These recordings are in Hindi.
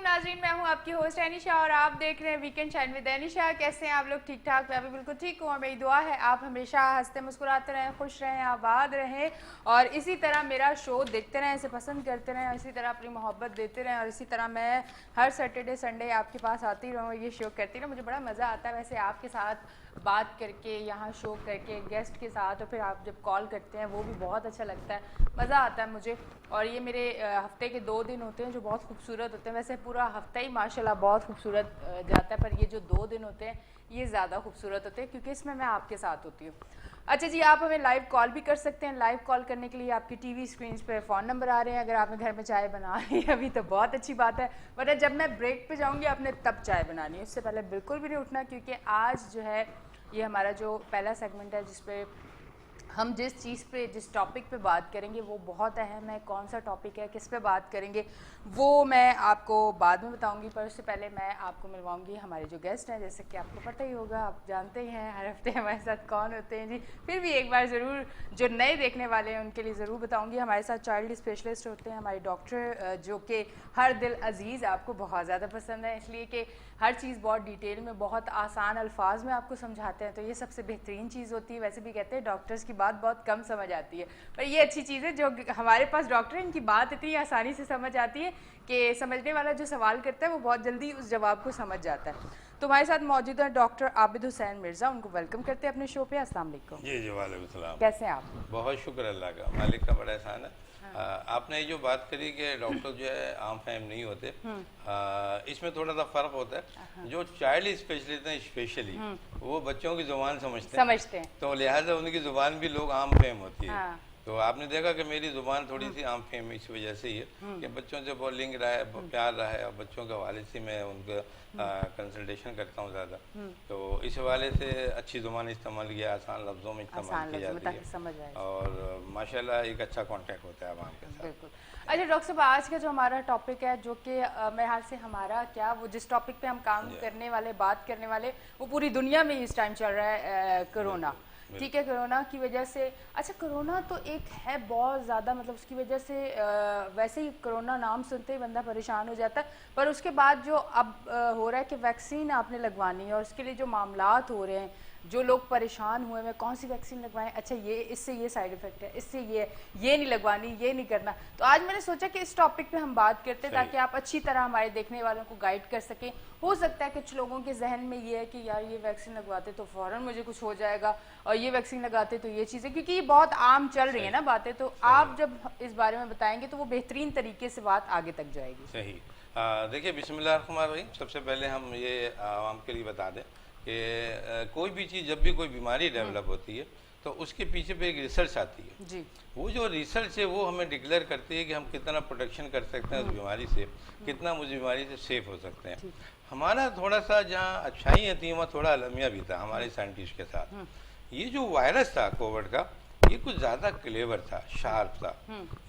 नाज़रीन, मैं हूं आपकी होस्ट एनिशा और आप देख रहे हैं वीकेंड शाइन विद एनिशा। कैसे हैं आप लोग? ठीक ठाक? मैं भी बिल्कुल ठीक हूँ और मेरी दुआ है आप हमेशा हंसते मुस्कुराते रहें, खुश रहें, आबाद रहें और इसी तरह मेरा शो देखते रहें, इसे पसंद करते रहें, इसी तरह अपनी मोहब्बत देते रहें और इसी तरह मैं हर सैटरडे संडे आपके पास आती रहूँ, ये शो करती रहूँ। मुझे बड़ा मज़ा आता है वैसे आपके साथ बात करके, यहाँ शो करके, गेस्ट के साथ, और फिर आप जब कॉल करते हैं वो भी बहुत अच्छा लगता है, मज़ा आता है मुझे। और ये मेरे हफ्ते के 2 दिन होते हैं जो बहुत खूबसूरत होते हैं। वैसे पूरा हफ्ता ही माशाल्लाह बहुत खूबसूरत जाता है, पर ये जो 2 दिन होते हैं ये ज़्यादा खूबसूरत होते हैं क्योंकि इसमें मैं आपके साथ होती हूँ। अच्छा जी, आप हमें लाइव कॉल भी कर सकते हैं। लाइव कॉल करने के लिए आपकी टीवी स्क्रीन पे फ़ोन नंबर आ रहे हैं। अगर आपने घर में चाय बना रही है अभी तो बहुत अच्छी बात है, वरना जब मैं ब्रेक पे जाऊँगी आपने तब चाय बनानी है, उससे पहले बिल्कुल भी नहीं उठना क्योंकि आज जो है ये हमारा जो पहला सेगमेंट है जिसपे हम जिस टॉपिक पे बात करेंगे वो बहुत अहम है। कौन सा टॉपिक है, किस पे बात करेंगे वो मैं आपको बाद में बताऊंगी, पर उससे पहले मैं आपको मिलवाऊंगी हमारे जो गेस्ट हैं। जैसे कि आपको पता ही होगा, आप जानते ही हैं हर हफ्ते हमारे साथ कौन होते हैं जी, फिर भी एक बार ज़रूर जो नए देखने वाले हैं उनके लिए ज़रूर बताऊँगी। हमारे साथ चाइल्ड स्पेशलिस्ट होते हैं हमारे डॉक्टर, जो कि हर दिल अजीज़ आपको बहुत ज़्यादा पसंद है, इसलिए कि हर चीज़ बहुत डिटेल में, बहुत आसान अल्फाज में आपको समझाते हैं, तो ये सबसे बेहतरीन चीज़ होती है। वैसे भी कहते हैं डॉक्टर्स की बात बहुत कम समझ आती है, पर ये अच्छी चीज़ है जो हमारे पास डॉक्टर हैं, इनकी बात इतनी आसानी से समझ आती है कि समझने वाला जो सवाल करता है वो बहुत जल्दी उस जवाब को समझ जाता है। तो हमारे साथ मौजूद है डॉक्टर आबिद हुसैन मिर्ज़ा, उनको वेलकम करते हैं अपने शो पे। अस्सलाम वालेकुम। जी जी, वालेकुम सलाम। कैसे हैं आप? बहुत शुक्र अल्लाह का, मालिक का बड़ा एहसान है। आपने जो बात करी कि डॉक्टर जो है आम फहम नहीं होते, इसमें थोड़ा सा फ़र्क होता है। जो चाइल्ड स्पेशलिस्ट हैं स्पेशली वो बच्चों की ज़ुबान समझते हैं, तो लिहाजा उनकी ज़ुबान भी लोग आम फहम होती है। तो आपने देखा कि मेरी ज़ुबान थोड़ी सी आम फेम इस वजह से ही है कि बच्चों से बहुत लिंक रहा है, प्यार रहा है और बच्चों के हवाले से मैं उनका कंसल्टेशन करता हूँ ज़्यादा, तो इस हवाले से अच्छी ज़ुबान इस्तेमाल किया, आसान लफ्ज़ों में इस्तेमाल की जाती है और माशाल्लाह एक अच्छा कॉन्टैक्ट होता है आवाम के साथ। बिल्कुल। अच्छा डॉक्टर साहब, आज का जो हमारा टॉपिक है, जो कि मेरे हाल से हमारा क्या वो जिस टॉपिक पे हम काम करने वाले, बात करने वाले, वो पूरी दुनिया में इस टाइम चल रहा है, कोरोना। ठीक है, कोरोना की वजह से, अच्छा कोरोना तो एक है बहुत ज़्यादा, मतलब उसकी वजह से वैसे ही कोरोना नाम सुनते ही बंदा परेशान हो जाता है, पर उसके बाद जो अब हो रहा है कि वैक्सीन आपने लगवानी है और उसके लिए जो मामलात हो रहे हैं, जो लोग परेशान हुए हैं कौन सी वैक्सीन लगवाएं, अच्छा ये इससे ये साइड इफ़ेक्ट है, इससे ये नहीं लगवानी, ये नहीं करना। तो आज मैंने सोचा कि इस टॉपिक पे हम बात करते हैं ताकि आप अच्छी तरह हमारे देखने वालों को गाइड कर सकें। हो सकता है कुछ लोगों के जहन में ये है कि यार ये वैक्सीन लगवाते तो फ़ौरन मुझे कुछ हो जाएगा और ये वैक्सीन लगाते तो ये चीज़ें, क्योंकि ये बहुत आम चल रही है ना बातें, तो आप जब इस बारे में बताएंगे तो वो बेहतरीन तरीके से बात आगे तक जाएगी। सही। देखिए, बिस्मिल्लाहिर्रहमानिर्रहीम, सबसे पहले हम ये आवाम के लिए बता दें कि कोई भी चीज़, जब भी कोई बीमारी डेवलप होती है तो उसके पीछे पे एक रिसर्च आती है जी। वो जो रिसर्च है वो हमें डिक्लेयर करती है कि हम कितना प्रोटेक्शन कर सकते हैं उस बीमारी से, कितना उस बीमारी से सेफ हो सकते हैं। हमारा थोड़ा सा जहाँ अच्छाइयाँ थी वहाँ थोड़ा अलमिया भी था हमारे साइंटिस्ट के साथ। ये जो वायरस था कोविड का, ये कुछ ज़्यादा क्लेवर था, शार्प था,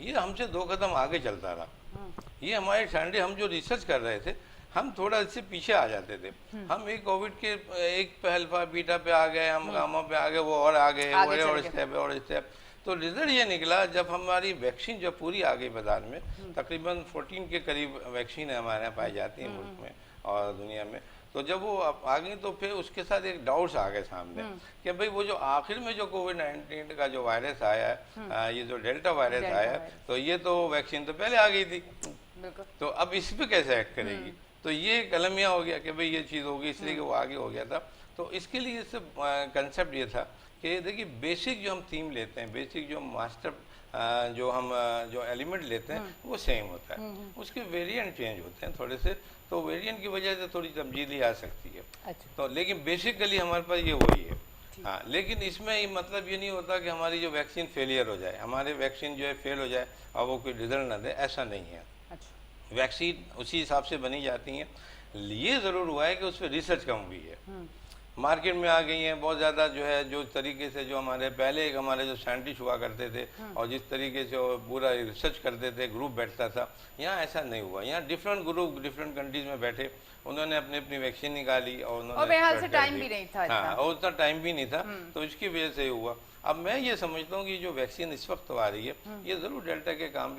ये हमसे 2 कदम आगे चलता था। ये हमारे साइंटिस्ट, हम जो रिसर्च कर रहे थे, हम थोड़ा इससे पीछे आ जाते थे। हम एक कोविड के एक अल्फा बीटा पे आ गए, हम गामा पे आ गए, वो और आ गए, और स्टेप और स्टेप। तो रिजल्ट ये निकला, जब हमारी वैक्सीन जब पूरी आ गई बाजार में, तकरीबन 14 के करीब वैक्सीन हमारे यहाँ पाई जाती है मुल्क में और दुनिया में, तो जब वो आ गई तो फिर उसके साथ एक डाउट्स आ गए सामने कि भाई वो जो आखिर में जो कोविड-19 का जो वायरस आया है, ये जो डेल्टा वायरस आया है, तो ये तो वैक्सीन तो पहले आ गई थी, तो अब इस पर कैसे एक्ट करेगी। तो ये एक अलमिया हो गया कि भाई ये चीज़ होगी, इसलिए कि वो आगे हो गया था। तो इसके लिए इससे कंसेप्ट ये था कि देखिए, बेसिक जो हम थीम लेते हैं, बेसिक जो मास्टर जो एलिमेंट लेते हैं वो सेम होता है, उसके वेरिएंट चेंज होते हैं थोड़े से, तो वेरिएंट की वजह से थोड़ी तब्दीली आ सकती है। अच्छा। तो लेकिन बेसिकली हमारे पास ये वही है। हाँ, लेकिन इसमें ये मतलब ये नहीं होता कि हमारी जो वैक्सीन फेलियर हो जाए, हमारे वैक्सीन जो है फेल हो जाए और वो कोई रिजल्ट ना दे, ऐसा नहीं है। अच्छा। वैक्सीन उसी हिसाब से बनी जाती हैं। ये ज़रूर हुआ है कि उस पर रिसर्च कम हुई है, मार्केट में आ गई हैं बहुत ज़्यादा, जो है जो तरीके से जो हमारे पहले एक हमारे जो साइंटिस्ट हुआ करते थे और जिस तरीके से वो पूरा रिसर्च करते थे, ग्रुप बैठता था, यहाँ ऐसा नहीं हुआ। यहाँ डिफरेंट ग्रुप डिफरेंट कंट्रीज़ में बैठे उन्होंने अपनी अपनी वैक्सीन निकाली और उन्होंने और मेरे ख्याल से spread कर टाइम दी। भी नहीं था हाँ, इतना। और उतना टाइम भी नहीं था, तो इसकी वजह से हुआ। अब मैं ये समझता हूँ कि जो वैक्सीन इस वक्त आ रही है ये ज़रूर डेल्टा के काम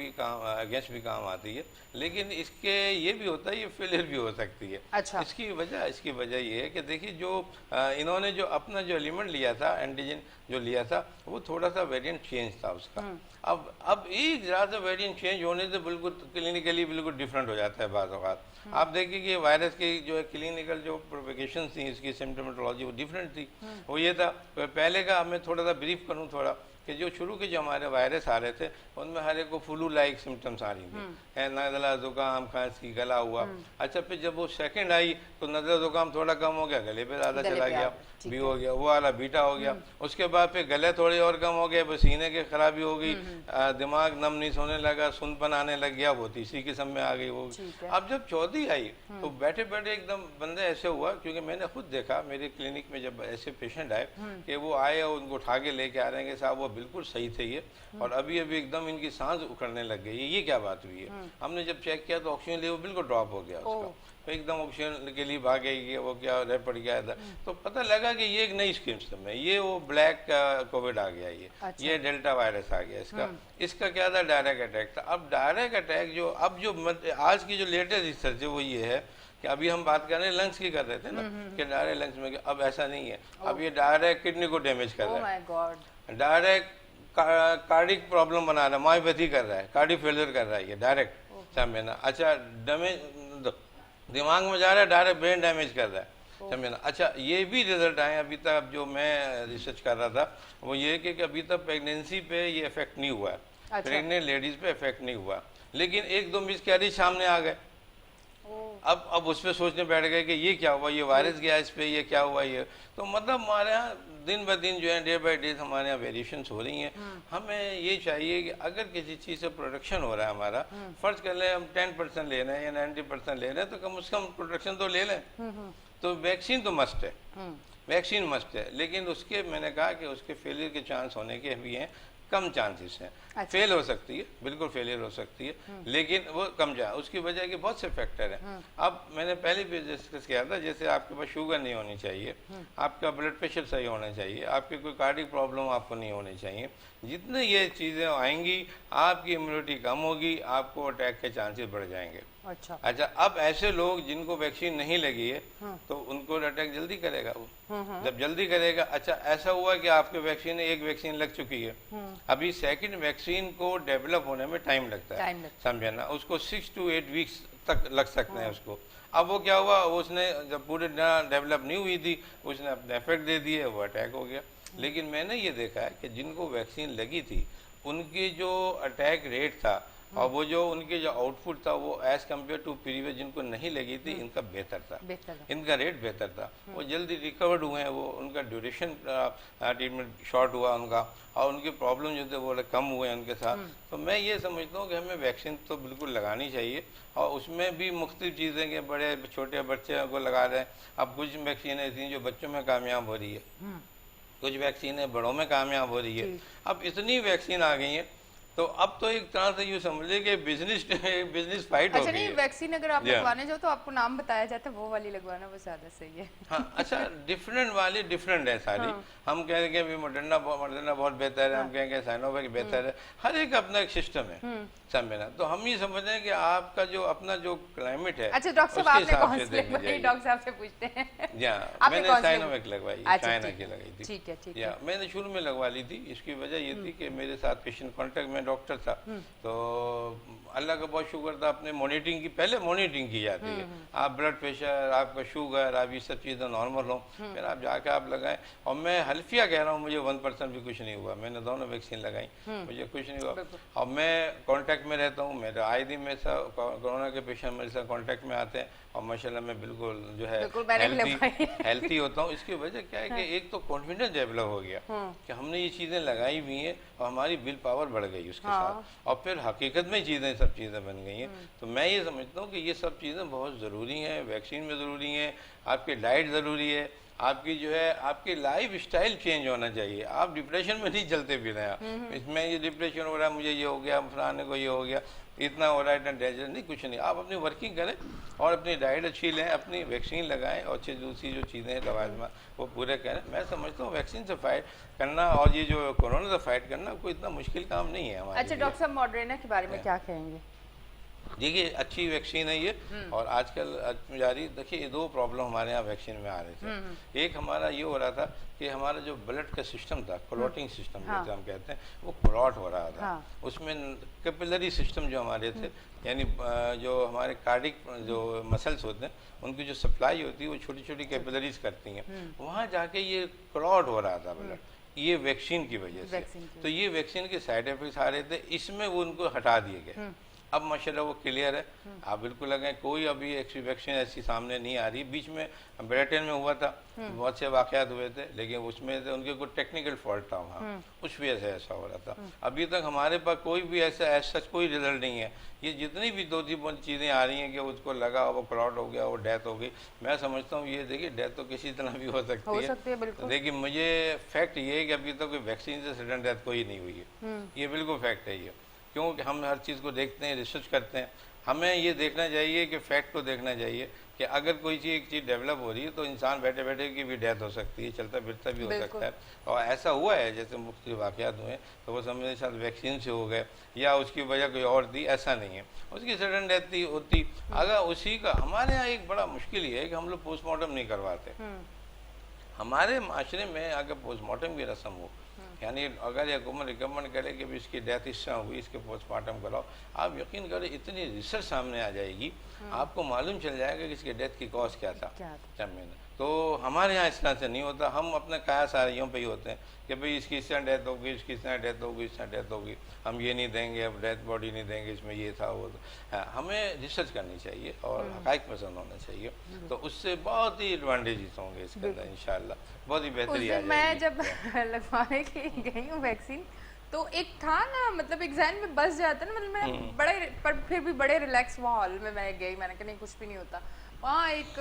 अगेंस्ट भी काम आती है, लेकिन इसके ये भी होता है, ये फेलियर भी हो सकती है। अच्छा। इसकी वजह ये है कि देखिए जो इन्होंने जो अपना जो एलिमेंट लिया था, एंटीजन जो लिया था, वो थोड़ा सा वेरिएंट चेंज था उसका। अब एक ज़रा सा वेरिएंट चेंज होने से बिल्कुल क्लिनिकली बिल्कुल डिफरेंट हो जाता है बाज़ औक़ात। आप देखिए कि वायरस की जो है क्लिनिकल जो प्रोपेगेशन थी, इसकी सिम्टोमेटोलॉजी वो डिफरेंट थी। वो ये था, पहले का मैं थोड़ा सा ब्रीफ करूँ थोड़ा, कि जो शुरू के जो हमारे वायरस आ रहे थे उनमें हर एक को फ्लू लाइक सिम्टम्स आ रही थी, नज़ला ज़ुकाम खांसी गला हुआ। अच्छा, फिर जब वो सेकंड आई तो नज़ला ज़ुकाम थोड़ा कम हो गया, गले पे ज़्यादा चला गया, भी हो गया, वो वाला बीटा हो गया। उसके बाद फिर गले थोड़े और कम हो गए, सीने की खराबी हो गई, दिमाग नम नीस होने लगा, सुनपन आने लग गया, वो तीसरी किस्म में आ गई वो। अब जब चौथी आई तो बैठे बैठे एकदम बंदे ऐसे हुआ, क्योंकि मैंने खुद देखा मेरे क्लिनिक में जब ऐसे पेशेंट आए कि वो आए और उनको उठा के लेके आ रहे हैं कि साहब वो बिल्कुल सही थे ये, और अभी अभी एकदम इनकी सांस उखड़ने लग गई, ये क्या बात हुई है। हमने जब चेक किया तो ऑक्सीजन लेवल बिल्कुल ड्रॉप हो गया उसका, तो एकदम ऑक्सीजन के लिए भागे कि वो क्या रह पड़ गया था। तो पता लगा कि ये एक नई सिस्टम है, ये वो ब्लैक कोविड आ गया, ये डेल्टा वायरस आ गया। इसका क्या था, डायरेक्ट अटैक था। अब डायरेक्ट अटैक जो आज की जो लेटेस्ट रिसर्च है वो ये है कि अभी हम बात कर रहे हैं लंग्स की कर रहे थे ना, कि डायरेक्ट लंग्स में, अब ऐसा नहीं है, अब ये डायरेक्ट किडनी को डैमेज कर रहा है, डायरेक्ट कार्डिक प्रॉब्लम बना रहा है, मायोपैथी कर रहा है, कार्डिक फेलियर कर रहा है, ये डायरेक्ट समझे ना। अच्छा, दिमाग में जा रहा है, डायरेक्ट ब्रेन डैमेज कर रहा है, समझे ना। अच्छा, ये भी रिजल्ट आए अभी तक जो मैं रिसर्च कर रहा था, वो ये कि अभी तक प्रेगनेंसी पे ये इफेक्ट नहीं हुआ है, प्रेग्नेंट लेडीज पे इफेक्ट नहीं हुआ, लेकिन एक दो मिसकैरेज सामने आ गए। अब उस पर सोचने बैठ गए कि ये क्या हुआ, ये वायरस गया इस पे, ये क्या हुआ ये। तो मतलब हमारे यहाँ दिन ब दिन जो है डे बाई डे हमारे यहाँ वेरिएशंस हो रही हैं। हमें ये चाहिए कि अगर किसी चीज़ से प्रोडक्शन हो रहा है हमारा, फर्ज कर लें हम 10% ले रहे हैं या 90% ले रहे हैं, तो कम से कम प्रोडक्शन तो ले लें। तो वैक्सीन तो मस्ट है, वैक्सीन मस्ट है, लेकिन उसके मैंने कहा कि उसके फेलियर के चांस होने के भी हैं, कम चांसेस हैं। अच्छा। फेल हो सकती है, बिल्कुल फेलियर हो सकती है, लेकिन वो कम जा, उसकी वजह के बहुत से फैक्टर हैं। अब मैंने पहले भी डिस्कस किया था, जैसे आपके पास शुगर नहीं होनी चाहिए, आपका ब्लड प्रेशर सही होना चाहिए, आपकी कोई कार्डिक प्रॉब्लम आपको नहीं होनी चाहिए। जितने ये चीज़ें आएंगी आपकी इम्यूनिटी कम होगी, आपको अटैक के चांसेस बढ़ जाएंगे। अच्छा, अब ऐसे लोग जिनको वैक्सीन नहीं लगी है तो उनको अटैक जल्दी करेगा वो, जब जल्दी करेगा। अच्छा, ऐसा हुआ कि आपके वैक्सीन एक वैक्सीन लग चुकी है, अभी सेकंड वैक्सीन को डेवलप होने में टाइम लगता है, समझे ना, उसको 6 to 8 वीक्स तक लग सकते हैं उसको। अब वो क्या हुआ, उसने जब पूरे डेवलप नहीं हुई थी, उसने अपने इफेक्ट दे दिए, वो अटैक हो गया। लेकिन मैंने ये देखा है कि जिनको वैक्सीन लगी थी उनकी जो अटैक रेट था और वो जो उनके जो आउटपुट था वो एज कम्पेयर टू प्रीवियस जिनको नहीं लगी थी, इनका बेहतर था, इनका रेट बेहतर था, वो जल्दी रिकवर्ड हुए हैं, वो उनका ड्यूरेशन ट्रीटमेंट शॉर्ट हुआ उनका, और उनके प्रॉब्लम जो थे वो कम हुए हैं उनके साथ। तो मैं ये समझता हूँ कि हमें वैक्सीन तो बिल्कुल लगानी चाहिए, और उसमें भी मुख्तलिफ चीज़ें कि बड़े छोटे बच्चे को लगा रहे हैं। अब कुछ वैक्सीनें ऐसी जो बच्चों में कामयाब हो रही है, कुछ वैक्सीनें बड़ों में कामयाब हो रही है। अब इतनी वैक्सीन आ गई है तो अब तो एक तरह से यूँ समझ लीजिए कि बिजनेस फाइट हो गई है। नहीं, वैक्सीन अगर आप लगवाने जाओ तो आपको नाम बताया जाता है, वो वाली लगवाना वो ज्यादा सही है। हाँ, अच्छा, डिफरेंट वाली डिफरेंट है सारी। हम कह रहे हैं कि मॉडर्ना बहुत बेहतर है, हम कहेंगे साइनोवैक बेहतर है, हर एक अपना एक सिस्टम है, समझे ना। तो हम ये समझ रहे हैं कि आपका जो अपना जो क्लाइमेट है, अच्छा डॉक्टर साहब आपने कौन सी लगवाई, डॉक्टर साहब से पूछते हैं। मैंने साइनोवैक लगवाई, चाइना की लगाई थी। ठीक है, ठीक है। मैंने शुरू में लगवा ली थी, इसकी वजह ये थी कि मेरे साथ पेशेंट कॉन्टेक्ट में डॉक्टर था, तो अल्लाह का बहुत शुक्र था, अपने मॉनिटरिंग की पहले मॉनिटरिंग की जाती है, आप ब्लड प्रेशर, आपका शुगर, आप ये सब चीज़ें नॉर्मल हो, फिर आप जाके आप लगाएं। और मैं हल्फिया कह रहा हूँ, मुझे 1% भी कुछ नहीं हुआ, मैंने दोनों वैक्सीन लगाई, मुझे कुछ नहीं हुआ। और मैं कॉन्टैक्ट में रहता हूँ, मेरा आए दिन में सब कोरोना के पेशेंट मेरे साथ कॉन्टैक्ट में आते हैं, और माशाल्लाह मैं बिल्कुल जो है हेल्थी होता हूँ। इसकी वजह क्या है कि एक तो कॉन्फिडेंस डेवलप हो गया कि हमने ये चीज़ें लगाई हुई हैं और हमारी विल पावर बढ़ गई उसके साथ, और फिर हकीकत में चीज़ें सब चीज़ें बन गई हैं। तो मैं ये समझता हूँ कि ये सब चीज़ें बहुत ज़रूरी हैं, वैक्सीन में ज़रूरी हैं, आपकी डाइट ज़रूरी है, आपकी जो है आपकी लाइफ स्टाइल चेंज होना चाहिए। आप डिप्रेशन में नहीं चलते फिर रहे हैं, इसमें ये डिप्रेशन हो रहा है, मुझे ये हो गया, फलाने को ये हो गया, इतना हो रहा है, इतना डेंजर नहीं, कुछ नहीं। आप अपनी वर्किंग करें और अपनी डाइट अच्छी लें, अपनी वैक्सीन लगाएं और अच्छी दूसरी जो चीज़ें हैं लवाजमा वो पूरे करें। मैं समझता हूँ वैक्सीन से फाइट करना और ये जो कोरोना से फाइट करना कोई इतना मुश्किल काम नहीं है हमारे अच्छा डॉक्टर साहब, मॉडर्ना के बारे में क्या कहेंगे? देखिए अच्छी वैक्सीन है ये, और आजकल जारी देखिए ये दो प्रॉब्लम हमारे यहाँ वैक्सीन में आ रहे थे। एक हमारा ये हो रहा था कि हमारा जो ब्लड का सिस्टम था, क्लॉटिंग सिस्टम जैसे हम कहते हैं, वो क्लॉट हो रहा था। उसमें कैपिलरी सिस्टम जो हमारे थे, यानी जो हमारे कार्डिक जो मसल्स होते हैं उनकी जो सप्लाई होती है वो छोटी छोटी कैपिलरीज करती हैं, वहाँ जाके ये क्लॉट हो रहा था ब्लड, ये वैक्सीन की वजह से। तो ये वैक्सीन के साइड इफेक्ट्स आ रहे थे, इसमें वो उनको हटा दिए गए। अब माशाल्लाह वो क्लियर है, आप बिल्कुल लगाएं, कोई अभी वैक्सीन ऐसी सामने नहीं आ रही। बीच में ब्रिटेन में हुआ था, बहुत से वाकयात हुए थे, लेकिन उसमें से उनके कोई टेक्निकल फॉल्ट था वहाँ, उस वजह से ऐसा हो रहा था। अभी तक हमारे पास कोई भी ऐसा सच कोई रिजल्ट नहीं है। ये जितनी भी दो तीन चीज़ें आ रही हैं कि उसको लगा, वो क्लॉट हो गया, वो डेथ हो गई, मैं समझता हूँ ये देखिए डेथ तो किसी तरह भी हो सकती है। लेकिन मुझे फैक्ट ये है कि अभी तक कोई वैक्सीन से सडन डेथ कोई नहीं हुई है, ये बिल्कुल फैक्ट है ये। क्योंकि हम हर चीज़ को देखते हैं, रिसर्च करते हैं, हमें ये देखना चाहिए कि फैक्ट को देखना चाहिए कि अगर कोई चीज़ एक चीज़ डेवलप हो रही है तो इंसान बैठे बैठे की भी डेथ हो सकती है, चलता फिरता भी हो सकता है। और ऐसा हुआ है, जैसे मुख्तलिफ वाक़यात हुए तो वो समझे शायद वैक्सीन से हो गए या उसकी वजह कोई और थी, ऐसा नहीं है, उसकी सडन डेथ थी होती। अगर उसी का हमारे यहाँ एक बड़ा मुश्किल ये है कि हम लोग पोस्टमार्टम नहीं करवाते। हमारे माशरे में अगर पोस्टमार्टम की रस्म हो, यानी अगर ये हुकूमत रिकमेंड करे कि भी इसकी डेथ इस तरह हुई, इसके पोस्टमार्टम कराओ, आप यकीन करें इतनी रिसर्च सामने आ जाएगी, आपको मालूम चल जाएगा कि इसके डेथ की कॉज क्या था। तो हमारे यहाँ इस तरह से नहीं होता, हम अपने काया सारियों पे ही होते हैं कि भाई इसकी इस तरह डेथ होगी, इसकी इस तरह डेथ होगी, इस तरह डेथ होगी, हम ये नहीं देंगे, अब डेथ बॉडी नहीं देंगे, इसमें ये था वो था। हमें रिसर्च करनी चाहिए और हक़ाइक़ पसंद होना चाहिए, तो उससे बहुत ही एडवांटेजेस होंगे इसके अंदर इंशाल्लाह, बहुत ही बेहतरी आ जाएगी। मैं जब लगवाने के गई हूँ वैक्सीन तो एक था ना, मतलब एक जहन में बस जाता ना, मतलब मैं बड़े पर फिर भी बड़े रिलैक्स माहौल में मैं गई, मैंने कहा नहीं कुछ भी नहीं होता। वहाँ एक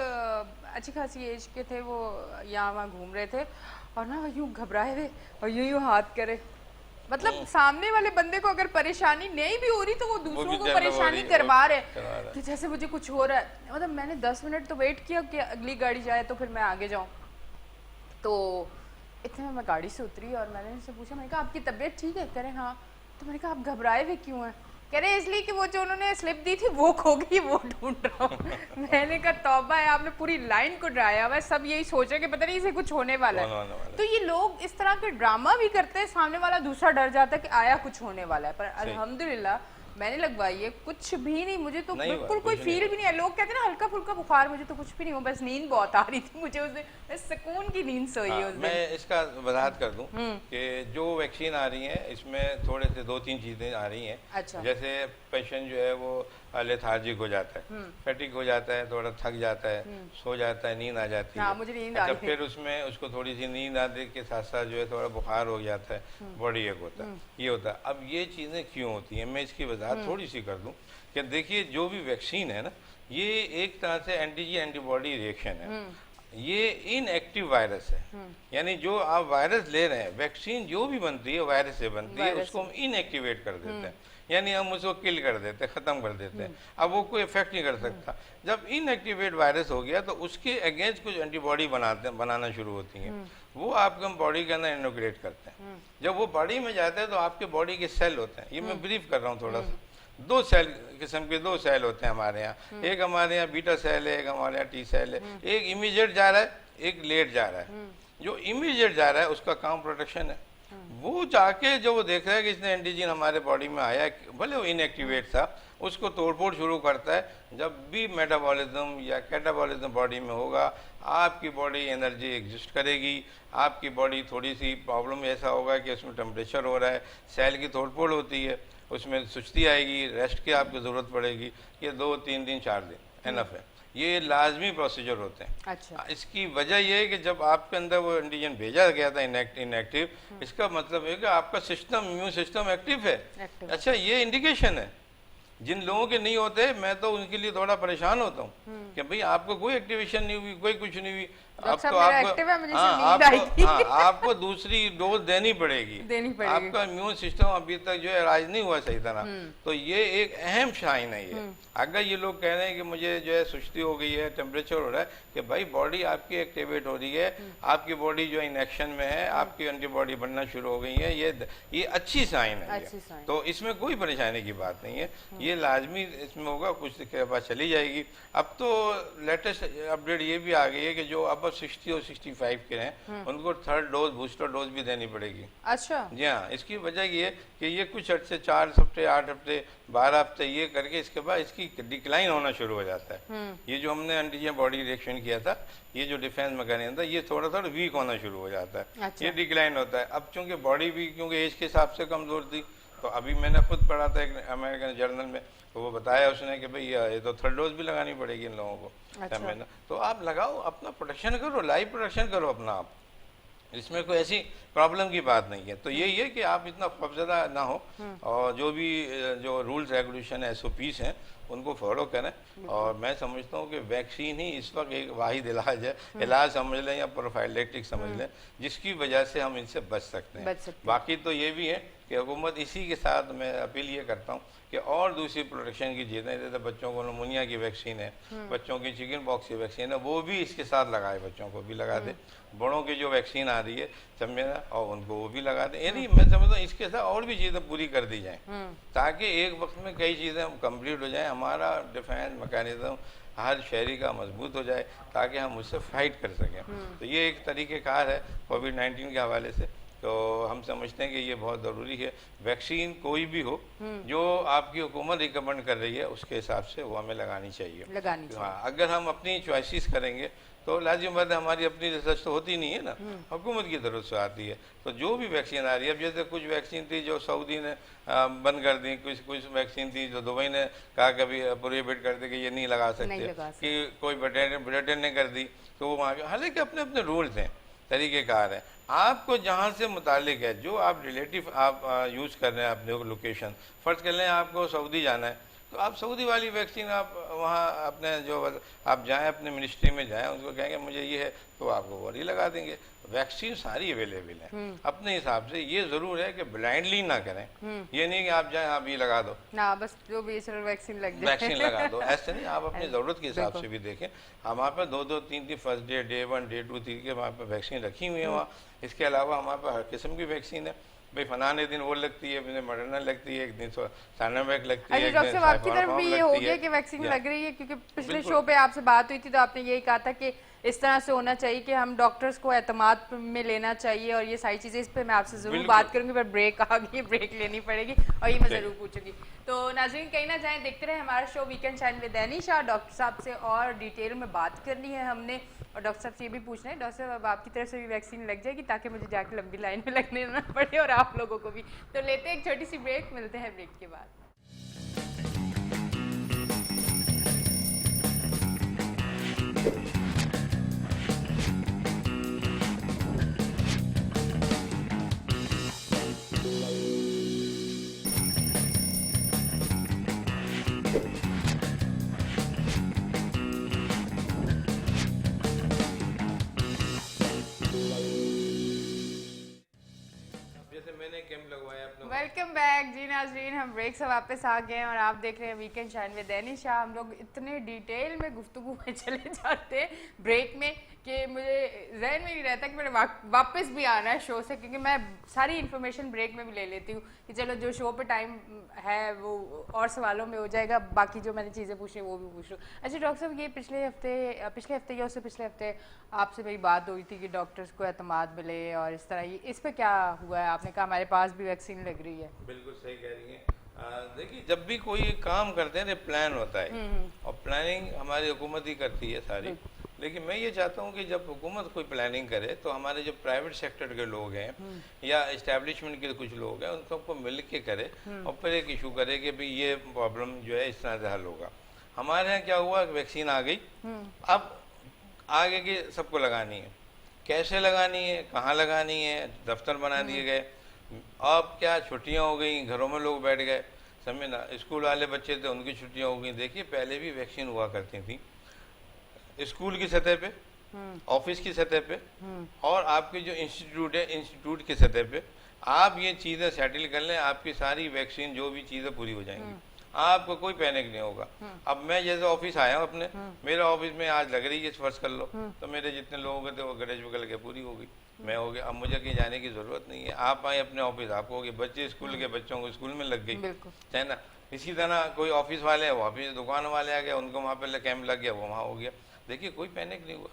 अच्छी खासी एज के थे, वो यहाँ वहाँ घूम रहे थे और ना यूँ घबराए हुए और यूँ हाथ करे, मतलब सामने वाले बंदे को अगर परेशानी नहीं भी हो रही तो वो दूसरों को परेशानी करवा रहे कि जैसे मुझे कुछ हो रहा है। मतलब मैंने 10 मिनट तो वेट किया कि अगली गाड़ी जाए तो फिर मैं आगे जाऊँ। तो इतने में मैं गाड़ी से उतरी और मैंने उनसे पूछा, मैंने कहा आपकी तबीयत ठीक है? कह रहे हाँ। तो मैंने कहा आप घबराए हुए क्यों हैं? कह रहे इसलिए कि वो जो उन्होंने स्लिप दी थी वो खो गई, वो ढूंढ रहा हूँ। मैंने कहा तौबा है, आपने पूरी लाइन को डराया हुआ है, सब यही सोचे कि पता नहीं इसे कुछ होने वाला है। तो ये लोग इस तरह के ड्रामा भी करते हैं, सामने वाला दूसरा डर जाता है कि आया कुछ होने वाला है, पर अल्हम्दुलिल्लाह मैंने लगवाई है, कुछ भी नहीं, मुझे तो बिल्कुल कोई फील भी नहीं है। लोग कहते हैं ना हल्का फुल्का बुखार, मुझे तो कुछ भी नहीं हुआ, बस नींद बहुत आ रही थी मुझे उस दिन, सुकून की नींद सोई है उस दिन। मैं इसका वजाहत कर दूं कि जो वैक्सीन आ रही है इसमें थोड़े से 2-3 चीजें आ रही हैं। अच्छा। जैसे पेशेंट जो है वो लेथार्जिक हो जाता है, फैटिक हो जाता है, थोड़ा थक जाता है, सो जाता है, नींद आ जाती है। मुझे नींद आ रही है। फिर उसमें उसको थोड़ी सी नींद आने के साथ साथ जो है थोड़ा बुखार हो जाता है, बॉडी एक होता है, ये होता है। अब ये चीज़ें क्यों होती हैं, मैं इसकी वजाहत थोड़ी सी कर दूं कि देखिए जो भी वैक्सीन है ना, ये एक तरह से एंटीबॉडी रिएक्शन है, ये इनएक्टिव वायरस है। यानी जो आप वायरस ले रहे हैं, वैक्सीन जो भी बनती है वायरस से बनती है, उसको हम इनएक्टिवेट कर देते हैं, यानी हम उसको किल कर देते हैं, ख़त्म कर देते हैं। अब वो कोई इफेक्ट नहीं कर सकता। जब इनएक्टिवेट वायरस हो गया तो उसके अगेंस्ट कुछ एंटीबॉडी बनाना शुरू होती हैं, वो आपके हम बॉडी के अंदर इनोकुलेट करते हैं। जब वो बॉडी में जाता है तो आपके बॉडी के सेल होते हैं, ये मैं ब्रीफ कर रहा हूँ थोड़ा सा, 2 सेल किस्म के 2 सेल होते हैं हमारे यहाँ। एक हमारे यहाँ बीटा सेल है, एक हमारे यहाँ टी सेल है। एक इमीडिएट जा रहा है, एक लेट जा रहा है। जो इमीडिएट जा रहा है उसका काम प्रोटेक्शन है, वो जाके जो वो देख रहा है कि इसने एंटीजन हमारे बॉडी में आया, भले वो इनएक्टिवेट था, उसको तोड़फोड़ शुरू करता है। जब भी मेटाबॉलिज्म या कैटाबॉलिज्म बॉडी में होगा, आपकी बॉडी एनर्जी एग्जिस्ट करेगी, आपकी बॉडी थोड़ी सी प्रॉब्लम ऐसा होगा कि उसमें टेम्परेचर हो रहा है, सेल की तोड़फोड़ होती है, उसमें सुस्ती आएगी, रेस्ट की आपकी ज़रूरत पड़ेगी। ये 2-3 दिन 4 दिन एनफ है, ये लाजमी प्रोसीजर होते हैं। अच्छा। इसकी वजह यह है कि जब आपके अंदर वो एंटीजन भेजा गया था इनएक्टिव, इसका मतलब है कि आपका सिस्टम, इम्यून सिस्टम एक्टिव है। अच्छा, ये इंडिकेशन है। जिन लोगों के नहीं होते, मैं तो उनके लिए थोड़ा परेशान होता हूँ कि भाई आपको कोई एक्टिवेशन नहीं हुई, कोई कुछ नहीं हुई, अब तो मेरा आपको एक्टिव है, मुझे हाँ, नींद आएगी। आपको दूसरी डोज देनी पड़ेगी। आपका इम्यून सिस्टम अभी तक जो है राज नहीं हुआ सही तरह, तो ये एक अहम साइन है ये। अगर ये लोग कह रहे हैं कि मुझे जो है सुस्ती हो गई है, टेम्परेचर हो रहा है, कि भाई बॉडी आपकी एक्टिवेट हो रही है, आपकी बॉडी जो इन एक्शन में है, आपकी एंटीबॉडी बनना शुरू हो गई है, ये अच्छी साइन है ये। तो इसमें कोई परेशानी की बात नहीं है, ये लाजमी इसमें होगा, कुछ के बाद चली जाएगी। अब तो लेटेस्ट अपडेट ये भी आ गई है कि जो अब 60 और 65 के हैं उनको थर्ड डोज, बूस्टर डोज भी देनी पड़ेगी। अच्छा जी हाँ, इसकी वजह ये है कि ये कुछ अर्से 4 हफ्ते, 8 हफ्ते, 12 हफ्ते ये करके इसके बाद इसकी डिक्लाइन होना शुरू हो जाता है। ये जो हमने एंटीजन बॉडी रिएक्शन किया था, ये जो डिफेंस मैकेनिज्म था, ये थोड़ा थोड़ा वीक होना शुरू हो जाता है। अच्छा। ये डिक्लाइन होता है। अब चूंकि बॉडी भी क्योंकि एज के हिसाब से कमजोर थी, तो अभी मैंने खुद पढ़ा था एक अमेरिकन जर्नल में, तो वो बताया उसने कि भाई ये तो थर्ड डोज भी लगानी पड़ेगी इन लोगों को। अच्छा। तो आप लगाओ, अपना प्रोटेक्शन करो, लाइव प्रोटेक्शन करो अपना आप, इसमें कोई ऐसी प्रॉब्लम की बात नहीं है। तो यही है कि आप इतना खौफजदा ना हो, और जो भी जो रूल्स रेगुलेशन SOPs हैं उनको फॉलो करें। और मैं समझता हूँ कि वैक्सीन ही इस वक्त एक वाहिद इलाज है, इलाज समझ लें या प्रोफाइलेटिक समझ लें, जिसकी वजह से हम इनसे बच सकते हैं। बाकी तो ये भी है कि हुकूमत इसी के साथ मैं अपील ये करता हूँ कि और दूसरी प्रोटेक्शन की चीज़ें, जैसे बच्चों को निमोनिया की वैक्सीन है, बच्चों की चिकन पॉक्स की वैक्सीन है, वो भी इसके साथ लगाए, बच्चों को भी लगा दे। बड़ों की जो वैक्सीन आ रही है समझे ना, और उनको वो भी लगा दें। यानी मैं समझता हूँ इसके साथ और भी चीज़ें पूरी कर दी जाएँ, ताकि एक वक्त में कई चीज़ें कंप्लीट हो जाएँ, हमारा डिफेंस मैकेनिज्म हर शहरी का मजबूत हो जाए, ताकि हम उससे फाइट कर सकें। तो ये एक तरीक़ेकार है कोविड-19 के हवाले से। तो हम समझते हैं कि ये बहुत ज़रूरी है। वैक्सीन कोई भी हो, जो आपकी हुकूमत रिकमेंड कर रही है उसके हिसाब से वो हमें लगानी चाहिए। हाँ, अगर हम अपनी चॉइसेस करेंगे तो लाजिम बात है, हमारी अपनी रिसर्च तो होती नहीं है ना, हुकूमत की तरफ से आती है। तो जो भी वैक्सीन आ रही है, अब जैसे कुछ वैक्सीन थी जो सऊदी ने बंद कर दी, कुछ वैक्सीन थी जो दुबई ने कहा कभी प्रोहिबिट कर दी कि ये नहीं लगा सकते, कि कोई ब्रिटेन ने कर दी, तो वो वहाँ, हालांकि अपने अपने रूल्स हैं, तरीक़ेकार है। आपको जहाँ से मुतालिक है, जो आप रिलेटिव आप यूज़ कर रहे हैं अपने लोकेशन, फ़र्ज़ कर लें आपको सऊदी जाना है, तो आप सऊदी वाली वैक्सीन आप वहाँ अपने जो आप जाएं, अपने मिनिस्ट्री में जाएं, उनको कहेंगे मुझे ये है, तो आपको वो ही लगा देंगे। वैक्सीन सारी अवेलेबल है अपने हिसाब से। ये ज़रूर है कि ब्लाइंडली ना करें, ये नहीं कि आप जाएं आप ये लगा दो ना, बस जो भी वैक्सीन लगा दो, ऐसे नहीं। आप अपनी ज़रूरत के हिसाब से भी देखें। हमारे पास 2-2, 3-3 फर्स्ट डे 1, डे 2, 3 के हमारे पास वैक्सीन रखी हुई है वहाँ। इसके अलावा हमारे पास हर किस्म की वैक्सीन है। भाई फलाने दिन वो लगती है, फिर मॉडर्ना लगती है, एक दिन साइनोवैक लगती है। डॉक्टर साहब आपकी तरफ भी ये हो गया कि वैक्सीन लग रही है? क्योंकि पिछले शो पे आपसे बात हुई थी तो आपने यही कहा था कि इस तरह से होना चाहिए कि हम डॉक्टर्स को एतमाद में लेना चाहिए, और ये सारी चीज़ें, इस पर मैं आपसे ज़रूर बात करूंगी, पर ब्रेक आ गई, ब्रेक लेनी पड़ेगी और ये मैं ज़रूर पूछूंगी। तो नाज़रीन कहीं ना जाएं, देखते रहे हमारा show weekend shine with Danisha. Doctor साहब से और डिटेल में बात करनी है हमने, और डॉक्टर साहब से ये भी पूछना है, डॉक्टर साहब अब आपकी तरफ से भी वैक्सीन लग जाएगी ताकि मुझे जाके लंबी लाइन में लगने ना पड़े, और आप लोगों को भी। तो लेते हैं एक छोटी सी ब्रेक, मिलते हैं ब्रेक के बाद। वेलकम बैक जी नाज़रीन, हम ब्रेक से वापस आ गए हैं और आप देख रहे हैं वीकेंड शाइन विद दानिशा। हम लोग इतने डिटेल में गुफ्तगू में चले जाते हैं ब्रेक में कि मुझे जहन में नहीं रहता कि मैंने वापस भी आना है शो से, क्योंकि मैं सारी इन्फॉर्मेशन ब्रेक में भी ले लेती हूँ कि चलो जो शो पे टाइम है वो और सवालों में हो जाएगा, बाकी जो मैंने चीज़ें पूछी वो भी पूछ लूँ। अच्छा डॉक्टर साहब, ये पिछले हफ्ते या उससे पिछले हफ्ते आपसे मेरी बात हुई थी कि डॉक्टर्स को एतमाद मिले और इस तरह, इस पर क्या हुआ है? आपने कहा हमारे पास भी वैक्सीन लग रही है। बिल्कुल सही कह रही हैं। देखिए, जब भी कोई काम करते हैं तो प्लान होता है, और प्लानिंग हमारी हुकूमत ही करती है सारी। लेकिन मैं ये चाहता हूँ कि जब हुकूमत कोई प्लानिंग करे तो हमारे जो प्राइवेट सेक्टर के लोग हैं या इस्टेब्लिशमेंट के कुछ लोग हैं, उन सबको मिल के करे और फिर एक इशू करे कि भाई ये प्रॉब्लम जो है इस तरह से हल होगा। हमारे यहाँ क्या हुआ, वैक्सीन आ गई, अब आगे की सबको लगानी है, कैसे लगानी है, कहाँ लगानी है, दफ्तर बना दिए गए। अब क्या छुट्टियाँ हो गई, घरों में लोग बैठ गए, समझे ना। स्कूल वाले बच्चे थे उनकी छुट्टियाँ हो गई। देखिए पहले भी वैक्सीन हुआ करती थी स्कूल की सतह पे, ऑफिस की सतह पे और आपके जो इंस्टीट्यूट है इंस्टीट्यूट की सतह पे आप ये चीज़ें सेटल कर लें, आपकी सारी वैक्सीन जो भी चीज़ें पूरी हो जाएंगी, आपको कोई पैनिक नहीं होगा। अब मैं जैसे ऑफिस आया हूँ अपने, मेरा ऑफिस में आज लग रही है फर्ज कर लो, तो मेरे जितने लोग थे वो गणेश बगल के पूरी हो गई, मैं हो गया। अब मुझे कहीं जाने की ज़रूरत नहीं है, आप आए अपने ऑफिस, आप हो गए, बच्चे स्कूल के बच्चों को स्कूल में लग गई, है ना। इसी तरह कोई ऑफिस वाले हैं, वो ऑफिस दुकान वाले आ गए, उनको वहाँ पे कैंप लग गया, वो वहाँ हो गया। देखिए कोई पैनिक नहीं हुआ